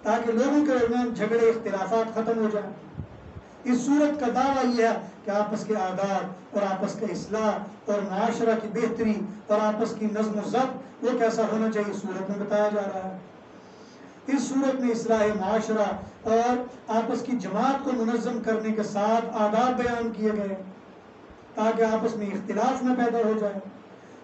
تاکہ لوگوں کے درمیان جھگڑے اختلافات ختم ہو جائیں. اس صورت کا دعویٰ یہ ہے کہ آپس کے آداب اور آپس کا اصلاح اور معاشرہ کی بہتری اور آپس کی نظم و ضبط وہ کیسا ہونا چاہیے صورت میں بتایا جا رہا ہے. اس صورت میں اصلاح معاشرہ اور آپس کی جماعت کو منظم کرنے کے ساتھ آداب بیان کیے گئے تاکہ آپس میں اختلاف نہ پیدا ہو جائے.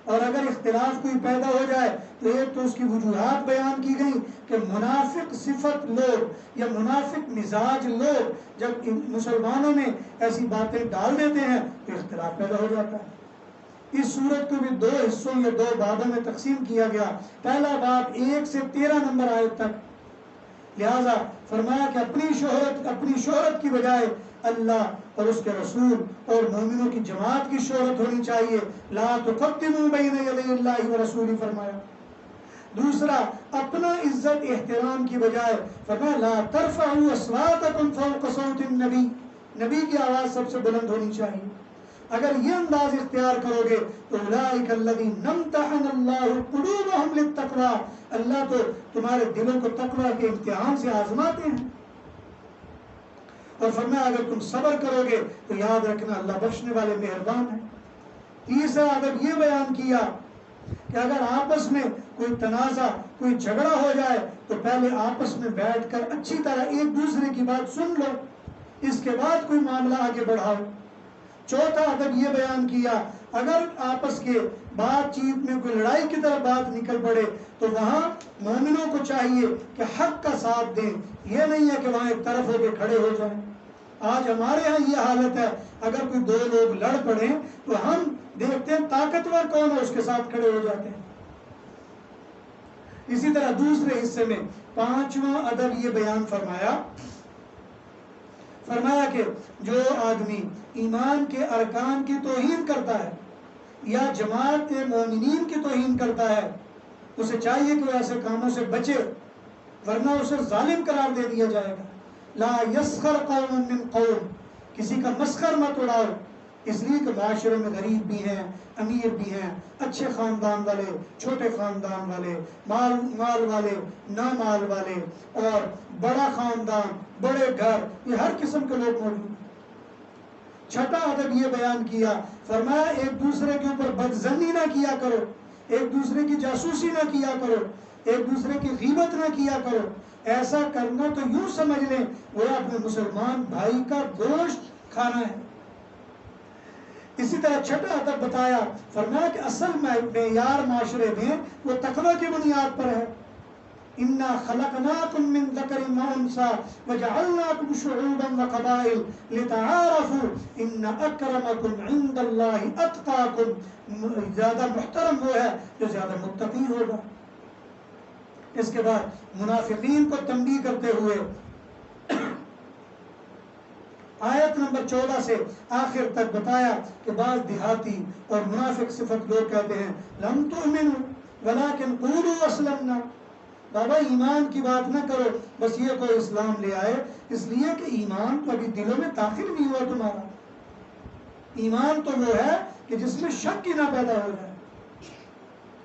اور اگر اختلاف کوئی پیدا ہو جائے تو ایک تو اس کی وجوہات بیان کی گئی کہ منافق صفت لوگ یا منافق مزاج لوگ جب مسلمانوں میں ایسی باتیں ڈال دیتے ہیں تو اختلاف پیدا ہو جاتا ہے. اس صورت کو بھی 2 حصوں یا 2 بابوں میں تقسیم کیا گیا. پہلا باب 1 سے 13 نمبر آیت تک. لہذا فرمایا کہ اپنی شہرت کی بجائے اللہ اور اس کے رسول اور مومنوں کی جماعت کی شہرت ہونی چاہیے. لا تقدموا بین یدی اللہ ورسولہ فرمایا. دوسرا اپنا عزت احترام کی بجائے فرمایا لا ترفعوا اصواتکم فوق صوت النبی، نبی کی آواز سب سے بلند ہونی چاہیے. اگر یہ انداز اختیار کرو گے تو اولئک الذین امتحن اللہ قلوبہم للتقوی، اللہ تو تمہارے دلوں کو تقوی کے امتحان سے آزماتے ہیں. اور فرمایا اگر تم صبر کرو گے تو یاد رکھنا اللہ بخشنے والے مہربان ہیں. تیسرا ادب یہ بیان کیا کہ اگر آپس میں کوئی تنازع، کوئی جھگڑا ہو جائے تو پہلے آپس میں بیٹھ کر اچھی طرح ایک دوسرے کی بات سن لو، اس کے بعد کوئی معاملہ آگے بڑھاؤ. چوتھا ادب یہ بیان کیا اگر آپس کے بات چیت میں کوئی لڑائی کی طرف بات نکل پڑے تو وہاں مومنوں کو چاہیے کہ حق کا ساتھ دیں، یہ نہیں ہے کہ وہاں ایک طرف ہو کے کھڑے ہو جائیں. آج ہمارے ہاں یہ حالت ہے، اگر کوئی 2 لوگ لڑ پڑیں تو ہم دیکھتے ہیں طاقتور کون ہے اس کے ساتھ کھڑے ہو جاتے ہیں. اسی طرح دوسرے حصے میں 5واں ادب یہ بیان فرمایا کہ جو آدمی ایمان کے ارکان کی توہین کرتا ہے یا جماعت مومنین کی توہین کرتا ہے اسے چاہیے کہ وہ ایسے کاموں سے بچے ورنہ اسے ظالم قرار دے دیا جائے گا۔ لا یسخر قوم من قوم، کسی کا مسخر مت اڑاؤ، اس لیے کہ معاشرے میں غریب بھی ہیں، امیر بھی ہیں، اچھے خاندان والے، چھوٹے خاندان والے، مال والے، نامال والے، اور بڑا خاندان، بڑے گھر، یہ ہر قسم کے لوگ موجود ہیں۔ چھٹا ادب یہ بیان کیا، فرمایا ایک دوسرے کے اوپر بدظنی نہ کیا کرو، ایک دوسرے کی جاسوسی نہ کیا کرو، ایک دوسرے کی غیبت نہ کیا کرو۔ ایسا کرنا تو یوں سمجھ لیں وہ اپنے مسلمان بھائی کا گوشت کھانا ہے۔ اسی طرح چھٹا ادب بتایا، فرمایا کہ اصل معیار معاشرے میں وہ تقوی کی بنیاد پر ہے۔ انا خلقناکم من ذکر و انثی وجعلناکم شعوبا وقبائل لتعارفوا ان اکرمکم عند اللہ اتقاکم، زیادہ محترم وہ ہے جو زیادہ متقی ہوگا۔ اس کے بعد منافقین کو تنبیہ کرتے ہوئے آیت نمبر 14 سے آخر تک بتایا کہ بعض دیہاتی اور منافق صفت لوگ کہتے ہیں لم تؤمنوا ولکن قولوا اسلمنا، بابا ایمان کی بات نہ کرو، بس یہ کوئی اسلام لے آئے، اس لیے کہ ایمان تو ابھی دلوں میں داخل نہیں ہوا تمہارا۔ ایمان تو وہ ہے کہ جس میں شک ہی نہ پیدا ہو جائے،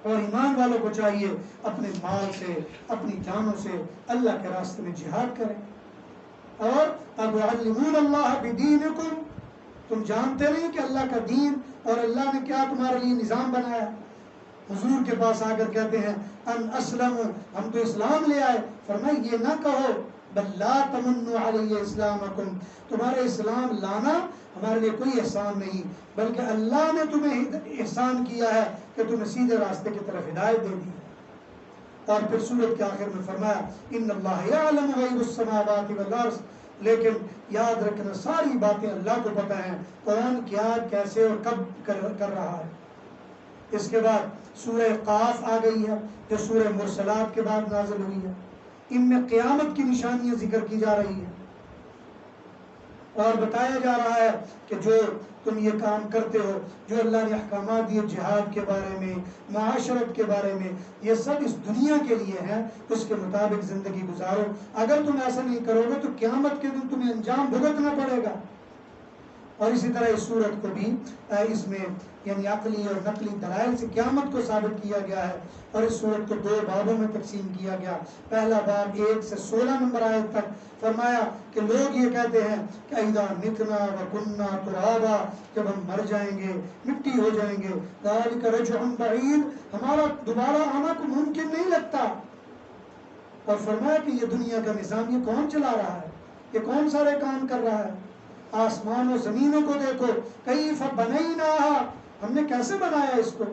اور ایمان والوں کو چاہیے اپنے مال سے، اپنی جانوں سے اللہ کے راستے میں جہاد کریں۔ اور اب علمون اللہ بدینکم، تم جانتے نہیں کہ اللہ کا دین اور اللہ نے کیا تمہارے لیے نظام بنایا۔ حضور کے پاس آ کر کہتے ہیں ان اسلم، ہم تو اسلام لے آئے، فرمایا یہ نہ کہو بل لا تمنوا علی اسلامکم، تمہارے اسلام لانا ہمارے لیے کوئی احسان نہیں، بلکہ اللہ نے تمہیں احسان کیا ہے کہ تمہیں سیدھے راستے کی طرف ہدایت دے دی۔ اور پھر سورت کے آخر میں فرمایا ان اللہ یعلم غیب السماوات والارض، لیکن یاد رکھنا ساری باتیں اللہ کو پتہ ہیں، کون کیا کیسے اور کب کر رہا ہے۔ اس کے بعد سورہ قاف آ گئی ہے جو سورہ مرسلات کے بعد نازل ہوئی ہے، ان میں قیامت کی نشانیاں ذکر کی جا رہی ہیں اور بتایا جا رہا ہے کہ جو تم یہ کام کرتے ہو، جو اللہ نے احکامات دیے جہاد کے بارے میں، معاشرت کے بارے میں، یہ سب اس دنیا کے لیے ہیں، اس کے مطابق زندگی گزارو۔ اگر تم ایسا نہیں کرو گے تو قیامت کے دن تمہیں انجام بھگتنا پڑے گا۔ اور اسی طرح اس صورت کو بھی اس میں یعنی عقلی اور نقلی دلائل سے قیامت کو ثابت کیا گیا ہے، اور اس صورت کو 2 بابوں میں تقسیم کیا گیا۔ پہلا باب 1 سے 16 نمبر آیت تک فرمایا کہ لوگ یہ کہتے ہیں کہ اذا متنا وکنا ترابا، جب ہم مر جائیں گے، مٹی ہو جائیں گے، ذالک رجع بعید، ہمارا دوبارہ آنا کو ممکن نہیں لگتا۔ اور فرمایا کہ یہ دنیا کا نظام یہ کون چلا رہا ہے، یہ کون سارے کام کر رہا ہے؟ آسمان و زمینوں کو دیکھو، کیف بنیناہا، ہم نے کیسے بنایا اس کو،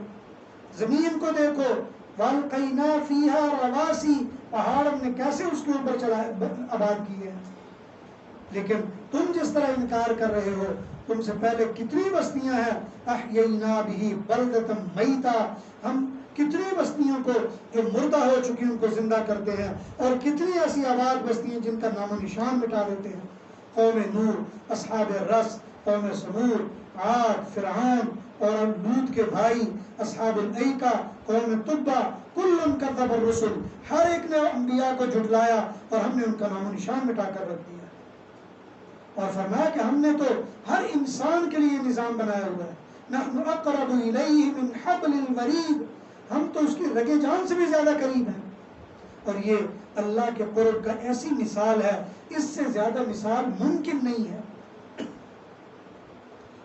زمین کو دیکھو، والقینا فیہا رواسی، پہاڑ ہم نے کیسے اس کے اوپر آباد کیے ہیں۔ لیکن تم جس طرح انکار کر رہے ہو، تم سے پہلے کتنی بستیاں ہیں، احیینا بہ بلدۃ میتا، ہم کتنی بستیوں کو جو مردہ ہو چکی ان کو زندہ کرتے ہیں، اور کتنی ایسی آباد بستیاں جن کا نام و نشان مٹا دیتے ہیں۔ قوم نوح، اصحاب الرس، قوم ثمود، عاد، فرعون اور لوط کے بھائی اصحاب الایکہ، قوم تبع، کل کذب الرسل، ہر ایک نے انبیاء کو جھٹلایا اور ہم نے ان کا نام و نشان مٹا کر رکھ دیا۔ اور فرمایا کہ ہم نے تو ہر انسان کے لیے نظام بنایا ہوا ہے، نحن اقرب الیہ من حبل الورید، ہم تو اس کی رگے جان سے بھی زیادہ قریب ہیں۔ اور یہ اللہ کے قرب کا ایسی مثال ہے، اس سے زیادہ مثال ممکن نہیں ہے۔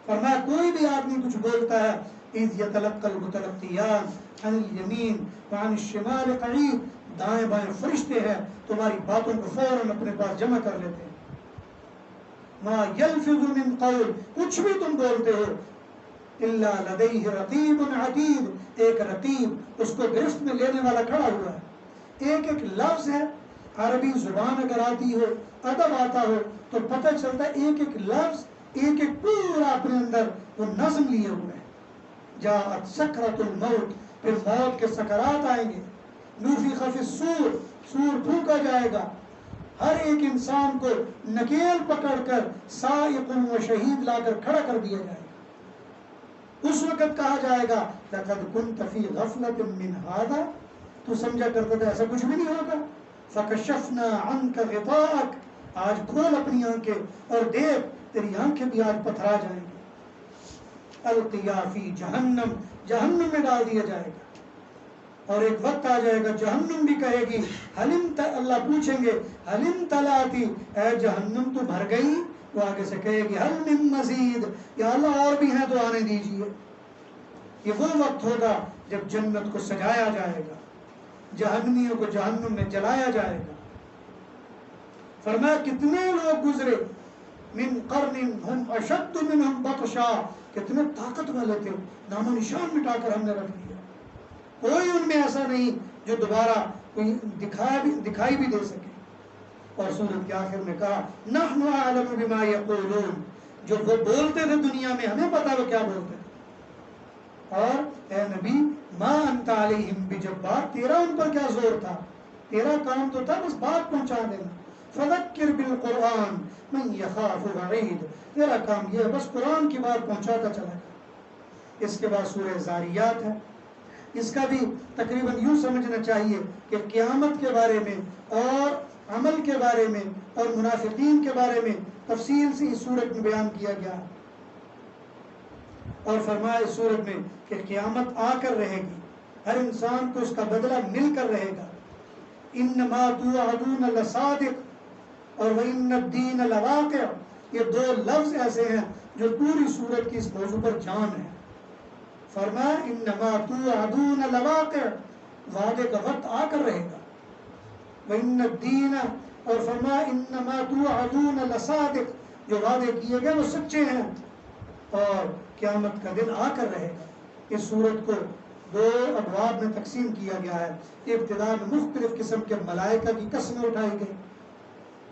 فرمایا کوئی بھی آدمی کچھ بولتا ہے، اذ یتلقى المتلقیان عن الیمین وعن الشمال قعید، دائیں بائیں فرشتے ہیں تمہاری باتوں کو فوراً اپنے پاس جمع کر لیتے ہیں۔ ما یلفظ من قول، کچھ بھی تم بولتے ہو، الا لدیہ رقیب عتید، ایک رقیب اس کو گرفت میں لینے والا کھڑا ہوا ہے۔ ایک ایک لفظ ہے، عربی زبان اگر آتی ہو، ادب آتا ہو تو پتہ چلتا ہے ایک ایک لفظ ایک ایک پورا اپنے اندر وہ نظم لیے ہوئے ہیں۔ جاءت سکرۃ الموت، پھر موت کے سکرات آئیں گے، نفخ فی الصور، سور پھونکا جائے گا، ہر ایک انسان کو نکیل پکڑ کر سائق و شہید لا کر کھڑا کر دیا جائے گا۔ اس وقت کہا جائے گا لقد كنت في غفلة من هذا، تو سمجھا کرتا تھا ایسا کچھ بھی نہیں ہوگا. فكشفنا عنك غطاءك، آج کھول اپنی آنکھیں اور دیکھ تیری آنکھیں بھی آج پتھرا جائیں گی. القیا فی جہنم، جہنم میں ڈال دیا جائے گا. اور ایک وقت آ جائے گا جہنم بھی کہے گی اللہ پوچھیں گے حلم تلاتی، اے جہنم تو بھر گئی؟ وہ آگے سے کہے گی حل من مزید، یا اللہ اور بھی ہیں تو آنے دیجئے. یہ وہ وقت ہوگا جب جنت کو سجایا جائے گا، جہنمیوں کو جہنم میں جلایا جائے گا. فرمایا کتنے لوگ گزرے، من قرن ہم اشد منہم بطشا، کتنے طاقت والے تھے، نام و نشان مٹا کر ہم نے رکھ دیا. کوئی ان میں ایسا نہیں جو دوبارہ کوئی دکھائی بھی دے سکے. اور سورت کے آخر میں کہا نحن اعلم بما یقولون، جو وہ بولتے تھے دنیا میں ہمیں پتا وہ کیا بولتے تھے. اور اے نبی ما انت علیہم بجبار، تیرا ان پر کیا زور تھا، تیرا کام تو تھا بس بات پہنچا دینا. فذکر بالقرآن من یخاف وعید، تیرا کام یہ ہے بس قرآن کی بات پہنچاتا چلا گیا. اس کے بعد سورہ زاریات ہے. اس کا بھی تقریباً یوں سمجھنا چاہیے کہ قیامت کے بارے میں اور عمل کے بارے میں اور منافقین کے بارے میں تفصیل سے اس سورت میں بیان کیا گیا. اور فرمایا اس سورت میں کہ قیامت آ کر رہے گی، ہر انسان کو اس کا بدلہ مل کر رہے گا. انما توعدون لصادق اور وَإِنَّ الدِّينَ لَوَاقِعٌ، یہ دو لفظ ایسے ہیں جو پوری سورت کی اس موضوع پر جان ہے. فرمایا انما توعدون لواقع، وعدے کا وقت آ کر رہے گا. وَإِنَّ الدِّينَ، اور فرمایا انما توعدون لصادق، جو وعدے کیے گئے وہ سچے ہیں اور قیامت کا دن آ کر رہے گا. اس سورت کو دو ابواب میں تقسیم کیا گیا ہے. ابتدا میں مختلف قسم کے ملائکہ کی قسمیں اٹھائی گئی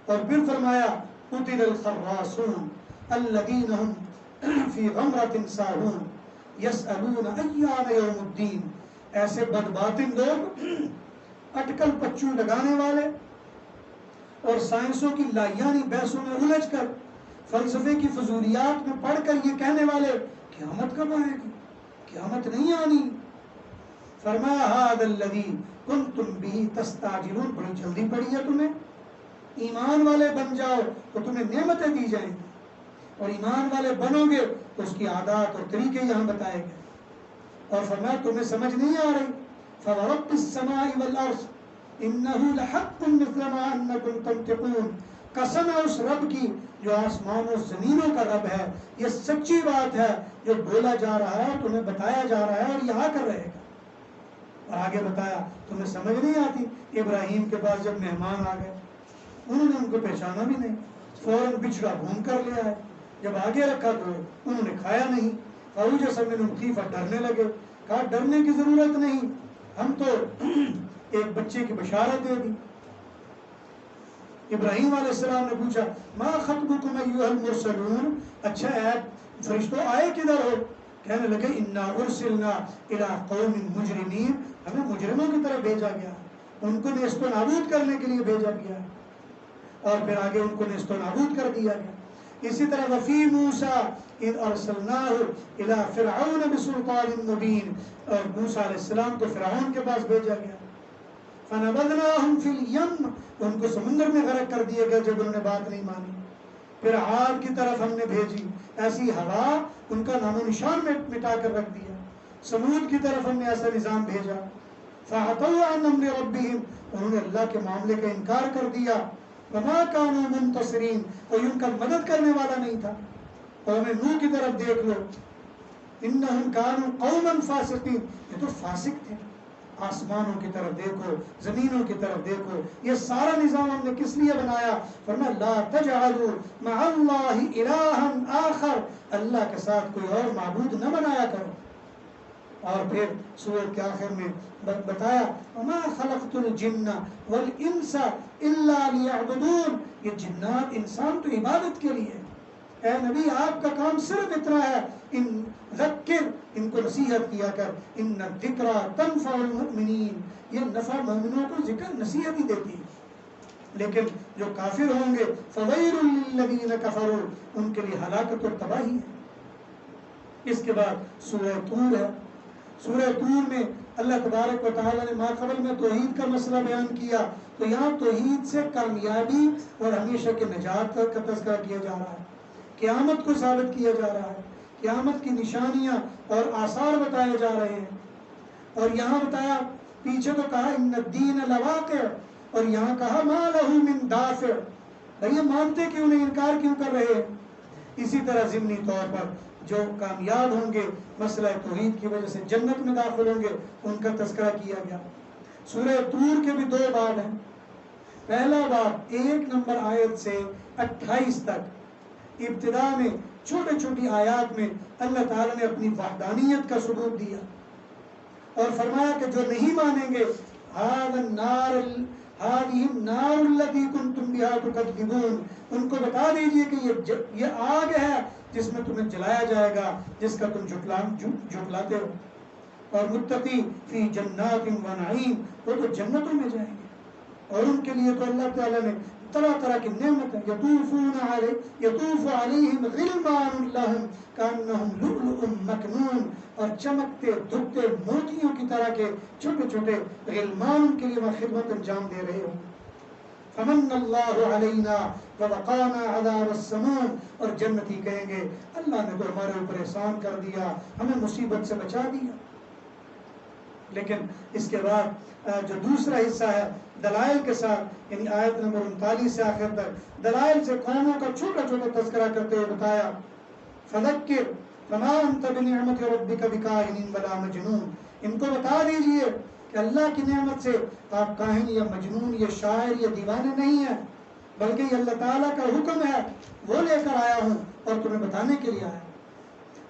اور پھر فرمایا قتل الخراصون الذین هم فی غمرۃ ساہون یسألون ایان یوم الدین، ایسے بدباطن لوگ اٹکل پچو لگانے والے اور سائنسوں کی لایانی بحثوں میں الجھ کر فلسفے کی فضولیات میں پڑھ کر یہ کہنے والے قیامت کب آئے گی، قیامت نہیں آنی. فرمایا ھذا الذی کنتم بہ تستعجلون، بڑی جلدی پڑی ہے تمہیں، ایمان والے بن جاؤ تو تمہیں نعمتیں دی جائیں گی، اور ایمان والے بنو گے تو اس کی عادات اور طریقے یہاں بتائے گئے. اور فرمایا تمہیں سمجھ نہیں آ رہی، فورب السماء والارض انه لحق مثل ما انکم تنطقون، قسم ہے اس رب کی جو آسمان و زمینوں کا رب ہے، یہ سچی بات ہے جو بولا جا رہا ہے، تمہیں بتایا جا رہا ہے اور یہ آ کر رہے گا. اور آگے بتایا تمہیں سمجھ نہیں آتی، ابراہیم کے پاس جب مہمان آ گئے انہوں نے ان کو پہچانا بھی نہیں، فوراً بچھڑا بھون کر لیا ہے. جب آگے رکھا تو انہوں نے کھایا نہیں. فَأَوْجَسَ مِنْهُمْ خِيفَةً، ڈرنے لگے. کہا ڈرنے کی ضرورت نہیں، ہم تو ایک بچے کی بشارت دے دی. ابراہیم علیہ السلام نے پوچھا ما خطبکم ایھا المرسلون، اچھا اے فرشتوں آئے کدھر ہو؟ کہنے لگے انا ارسلنا الی قوم مجرمین، ہمیں مجرموں کی طرف بھیجا گیا، ان کو نیست و نابود کرنے کے لیے بھیجا گیا. اور پھر آگے ان کو نیست و نابود کر دیا گیا. اسی طرح وفی موسیٰ اذ ارسلناہ الی فرعون بسلطان مبین، اور موسیٰ علیہ السلام کو فرعون کے پاس بھیجا گیا. فنبذناہم فی الیم، ان کو سمندر میں غرق کر دیا گیا جب انہوں نے بات نہیں مانی. پھر عاد کی طرف ہم نے بھیجی ایسی ہوا، ان کا نام و نشان مٹا کر رکھ دیا. سمود کی طرف ہم نے ایسا نظام بھیجا. فعتوا عن امر ربہم، انہوں نے اللہ کے معاملے کا انکار کر دیا. وما كانوا منتصرین، کوئی ان کا مدد کرنے والا نہیں تھا. قوم نوح کی طرف دیکھ لو، انہم كانوا قوما فاسقین، یہ تو فاسق تھے. آسمانوں کی طرف دیکھو، زمینوں کی طرف دیکھو، یہ سارا نظام ہم نے کس لیے بنایا؟ فرمایا لا تجعلوا مع اللہ الہا آخر، اللہ کے ساتھ کوئی اور معبود نہ بنایا کرو. اور پھر سورۃ کے آخر میں بتایا وما خلقت الجن والانس الا لیعبدون، یہ جنات انسان تو عبادت کے لیے. اے نبی آپ کا کام صرف اتنا ہے، ان ذکر، ان کو نصیحت کیا کر، ان الذکر تنفع المؤمنین، یہ نفع مومنوں کو ذکر نصیحت ہی دیتی ہے. لیکن جو کافر ہوں گے فویل للذین کفروا، ان کے لیے ہلاکت اور تباہی ہے. اس کے بعد سورہ طور ہے. سورہ طور میں اللہ تبارک و تعالیٰ نے ماقبل میں توحید کا مسئلہ بیان کیا، تو یہاں توحید سے کامیابی اور ہمیشہ کے نجات کا تذکرہ کیا جا رہا ہے، قیامت کو ثابت کیا جا رہا ہے، قیامت کی نشانیاں اور آثار بتائے جا رہے ہیں. اور یہاں بتایا، پیچھے تو کہا ان الدین لواقع، اور یہاں کہا ما لہ من دافع. بھئی مانتے کیوں نہیں، انکار کیوں کر رہے ہیں؟ اسی طرح ضمنی طور پر جو کامیاب ہوں گے مسئلہ توحید کی وجہ سے جنت میں داخل ہوں گے، ان کا تذکرہ کیا گیا. سورہ طور کے بھی 2 باب ہیں. پہلا باب 1 نمبر آیت سے 28 تک ابتدا میں چھوٹی چھوٹی آیات میں اللہ تعالیٰ نے اپنی وحدانیت کا ثبوت دیا اور فرمایا کہ جو نہیں مانیں گے هذه النار التي كنتم بها تكذبون، ان کو بتا دیجئے کہ یہ آگ ہے جس میں تمہیں جلایا جائے گا، جس کا تم جھٹلاتے ہو. اور متقی فی جنات و نعیم، وہ تو جنتوں میں جائیں گے، اور ان کے لیے تو اللہ تعالیٰ نے طرح طرح کی نعمتیں، یطوف علیہم غلمان لہم کانہم لؤلؤ مکنون، اور چمکتے دھکتے موتیوں کی طرح کے چھوٹے چھوٹے غلمان کے لیے وہ خدمت انجام دے رہے ہوں. فمن اللہ علینا ووقانا عذاب السموم، اور جنتی کہیں گے اللہ نے تو ہمارے اوپر احسان کر دیا، ہمیں مصیبت سے بچا دیا. لیکن اس کے بعد جو دوسرا حصہ ہے دلائل کے ساتھ، یعنی آیت نمبر 39 سے آخر تک دلائل سے قوموں کا چھوٹا چھوٹا تذکرہ کرتے ہوئے بتایا فذکر فما انت بنعمت ربک بکاہن ولا مجنون، ان کو بتا دیجئے کہ اللہ کی نعمت سے آپ کاہن یا مجنون یا شاعر یا دیوانے نہیں ہیں، بلکہ یہ اللہ تعالیٰ کا حکم ہے، وہ لے کر آیا ہوں اور تمہیں بتانے کے لیے آیا.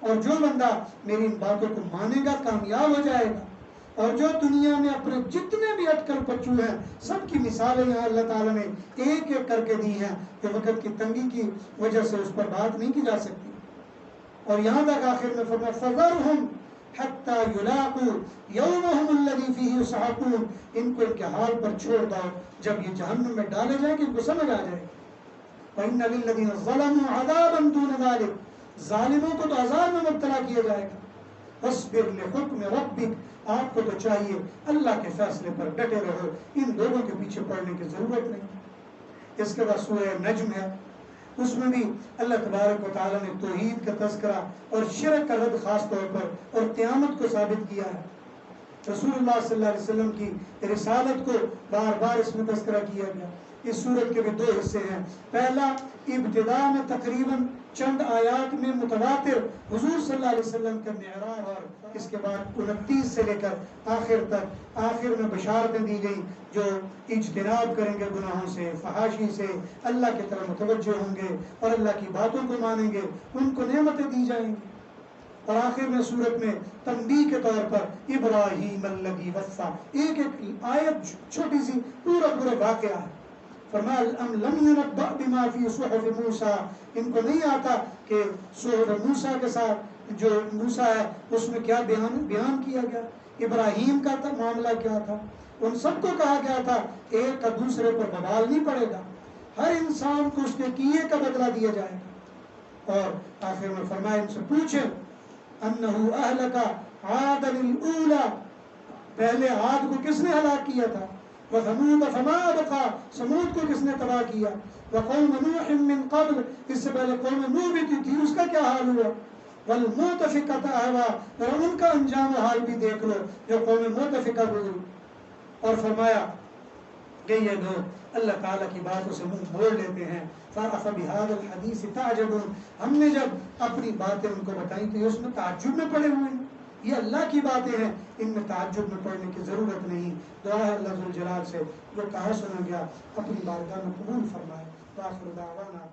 اور جو بندہ میری ان باتوں کو مانے گا کامیاب ہو جائے گا. اور جو دنیا میں اپنے جتنے بھی اٹکل پچو ہیں سب کی مثالیں یہاں اللہ تعالیٰ نے ایک ایک کر کے دی ہیں کہ وقت کی تنگی کی وجہ سے اس پر بات نہیں کی جا سکتی. اور یہاں تک آخر میں فرمایا فذرہم حتی یلاقوا یومہم الذی فیہ یصعقون، ان کو ان کے حال پر چھوڑ دو، جب یہ جہنم میں ڈالے جائیں کہ ان کو سمجھ آ جائے. وَإِنَّ لِلَّذِينَ ظَلَمُوا عَذَابًا دُونَ ذَلِكَ، ظالموں کو تو عذاب میں مبتلا کیا جائے گا. وَاصْبِرْ لِحُکْمِ رَبِّكَ، آپ کو تو چاہیے اللہ کے فیصلے پر ڈٹے رہو، ان لوگوں کے پیچھے پڑنے کی ضرورت نہیں. اس کے بعد سورہ نجم ہے، اس میں بھی اللہ تبارک و تعالیٰ نے توحید کا تذکرہ اور شرک کا رد خاص طور پر اور قیامت کو ثابت کیا ہے. رسول اللہ صلی اللہ علیہ وسلم کی رسالت کو بار بار اس میں تذکرہ کیا گیا. اس سورت کے بھی 2 حصے ہیں. پہلا ابتدا میں تقریباً چند آیات میں متواتر حضور صلی اللہ علیہ وسلم کا معراج، اور اس کے بعد 29 سے لے کر آخر تک آخر میں بشارتیں دی گئیں جو اجتناب کریں گے گناہوں سے، فحاشی سے، اللہ کی طرف متوجہ ہوں گے اور اللہ کی باتوں کو مانیں گے، ان کو نعمتیں دی جائیں گی. اور آخر میں صورت میں تنبیہ کے طور پر ابراہیم الذی وفا، ایک ایک آیت چھوٹی سی پورا واقعہ ہے. فرمایا ام لم ينبأ بما فی صحف موسیٰ، ان کو نہیں آتا کہ صحف موسیٰ کے ساتھ جو موسیٰ ہے اس میں کیا بیان کیا گیا، ابراہیم کا معاملہ کیا تھا. ان سب کو کہا گیا تھا ایک کا دوسرے پر بوال نہیں پڑے گا، ہر انسان کو اس کے کیے کا بدلہ دیا جائے گا. اور آخر میں فرمایا ان سے پوچھیں انہو اہلک عاد الاولی، پہلے عاد کو کس نے ہلاک کیا تھا، وثمود فما ابقى، سمود کو کس نے تباہ کیا، وقوم نوح من قبل، اس سے پہلے قوم نوح بھی تھی اس کا کیا حال ہوا، والمؤتفکۃ اہوا، اور ان کا انجام و حال بھی دیکھ لو جو قوم مؤتفکہ گزری. اور فرمایا کہ یہ لوگ اللہ تعالیٰ کی باتوں سے منہ موڑ لیتے ہیں. فَأَفَبِهَذَا الْحَدِيثِ تَعْجَبُونَ، ہم نے جب اپنی باتیں ان کو بتائیں تو یہ اس میں تعجب میں پڑے ہوئے ہیں، یہ اللہ کی باتیں ہیں، ان میں تعجب میں پڑنے کی ضرورت نہیں. دعا ہے اللہ ذوالجلال سے جو کہا سنا گیا اپنی بارگاہ میں قبول فرمائے. وآخر دعوانا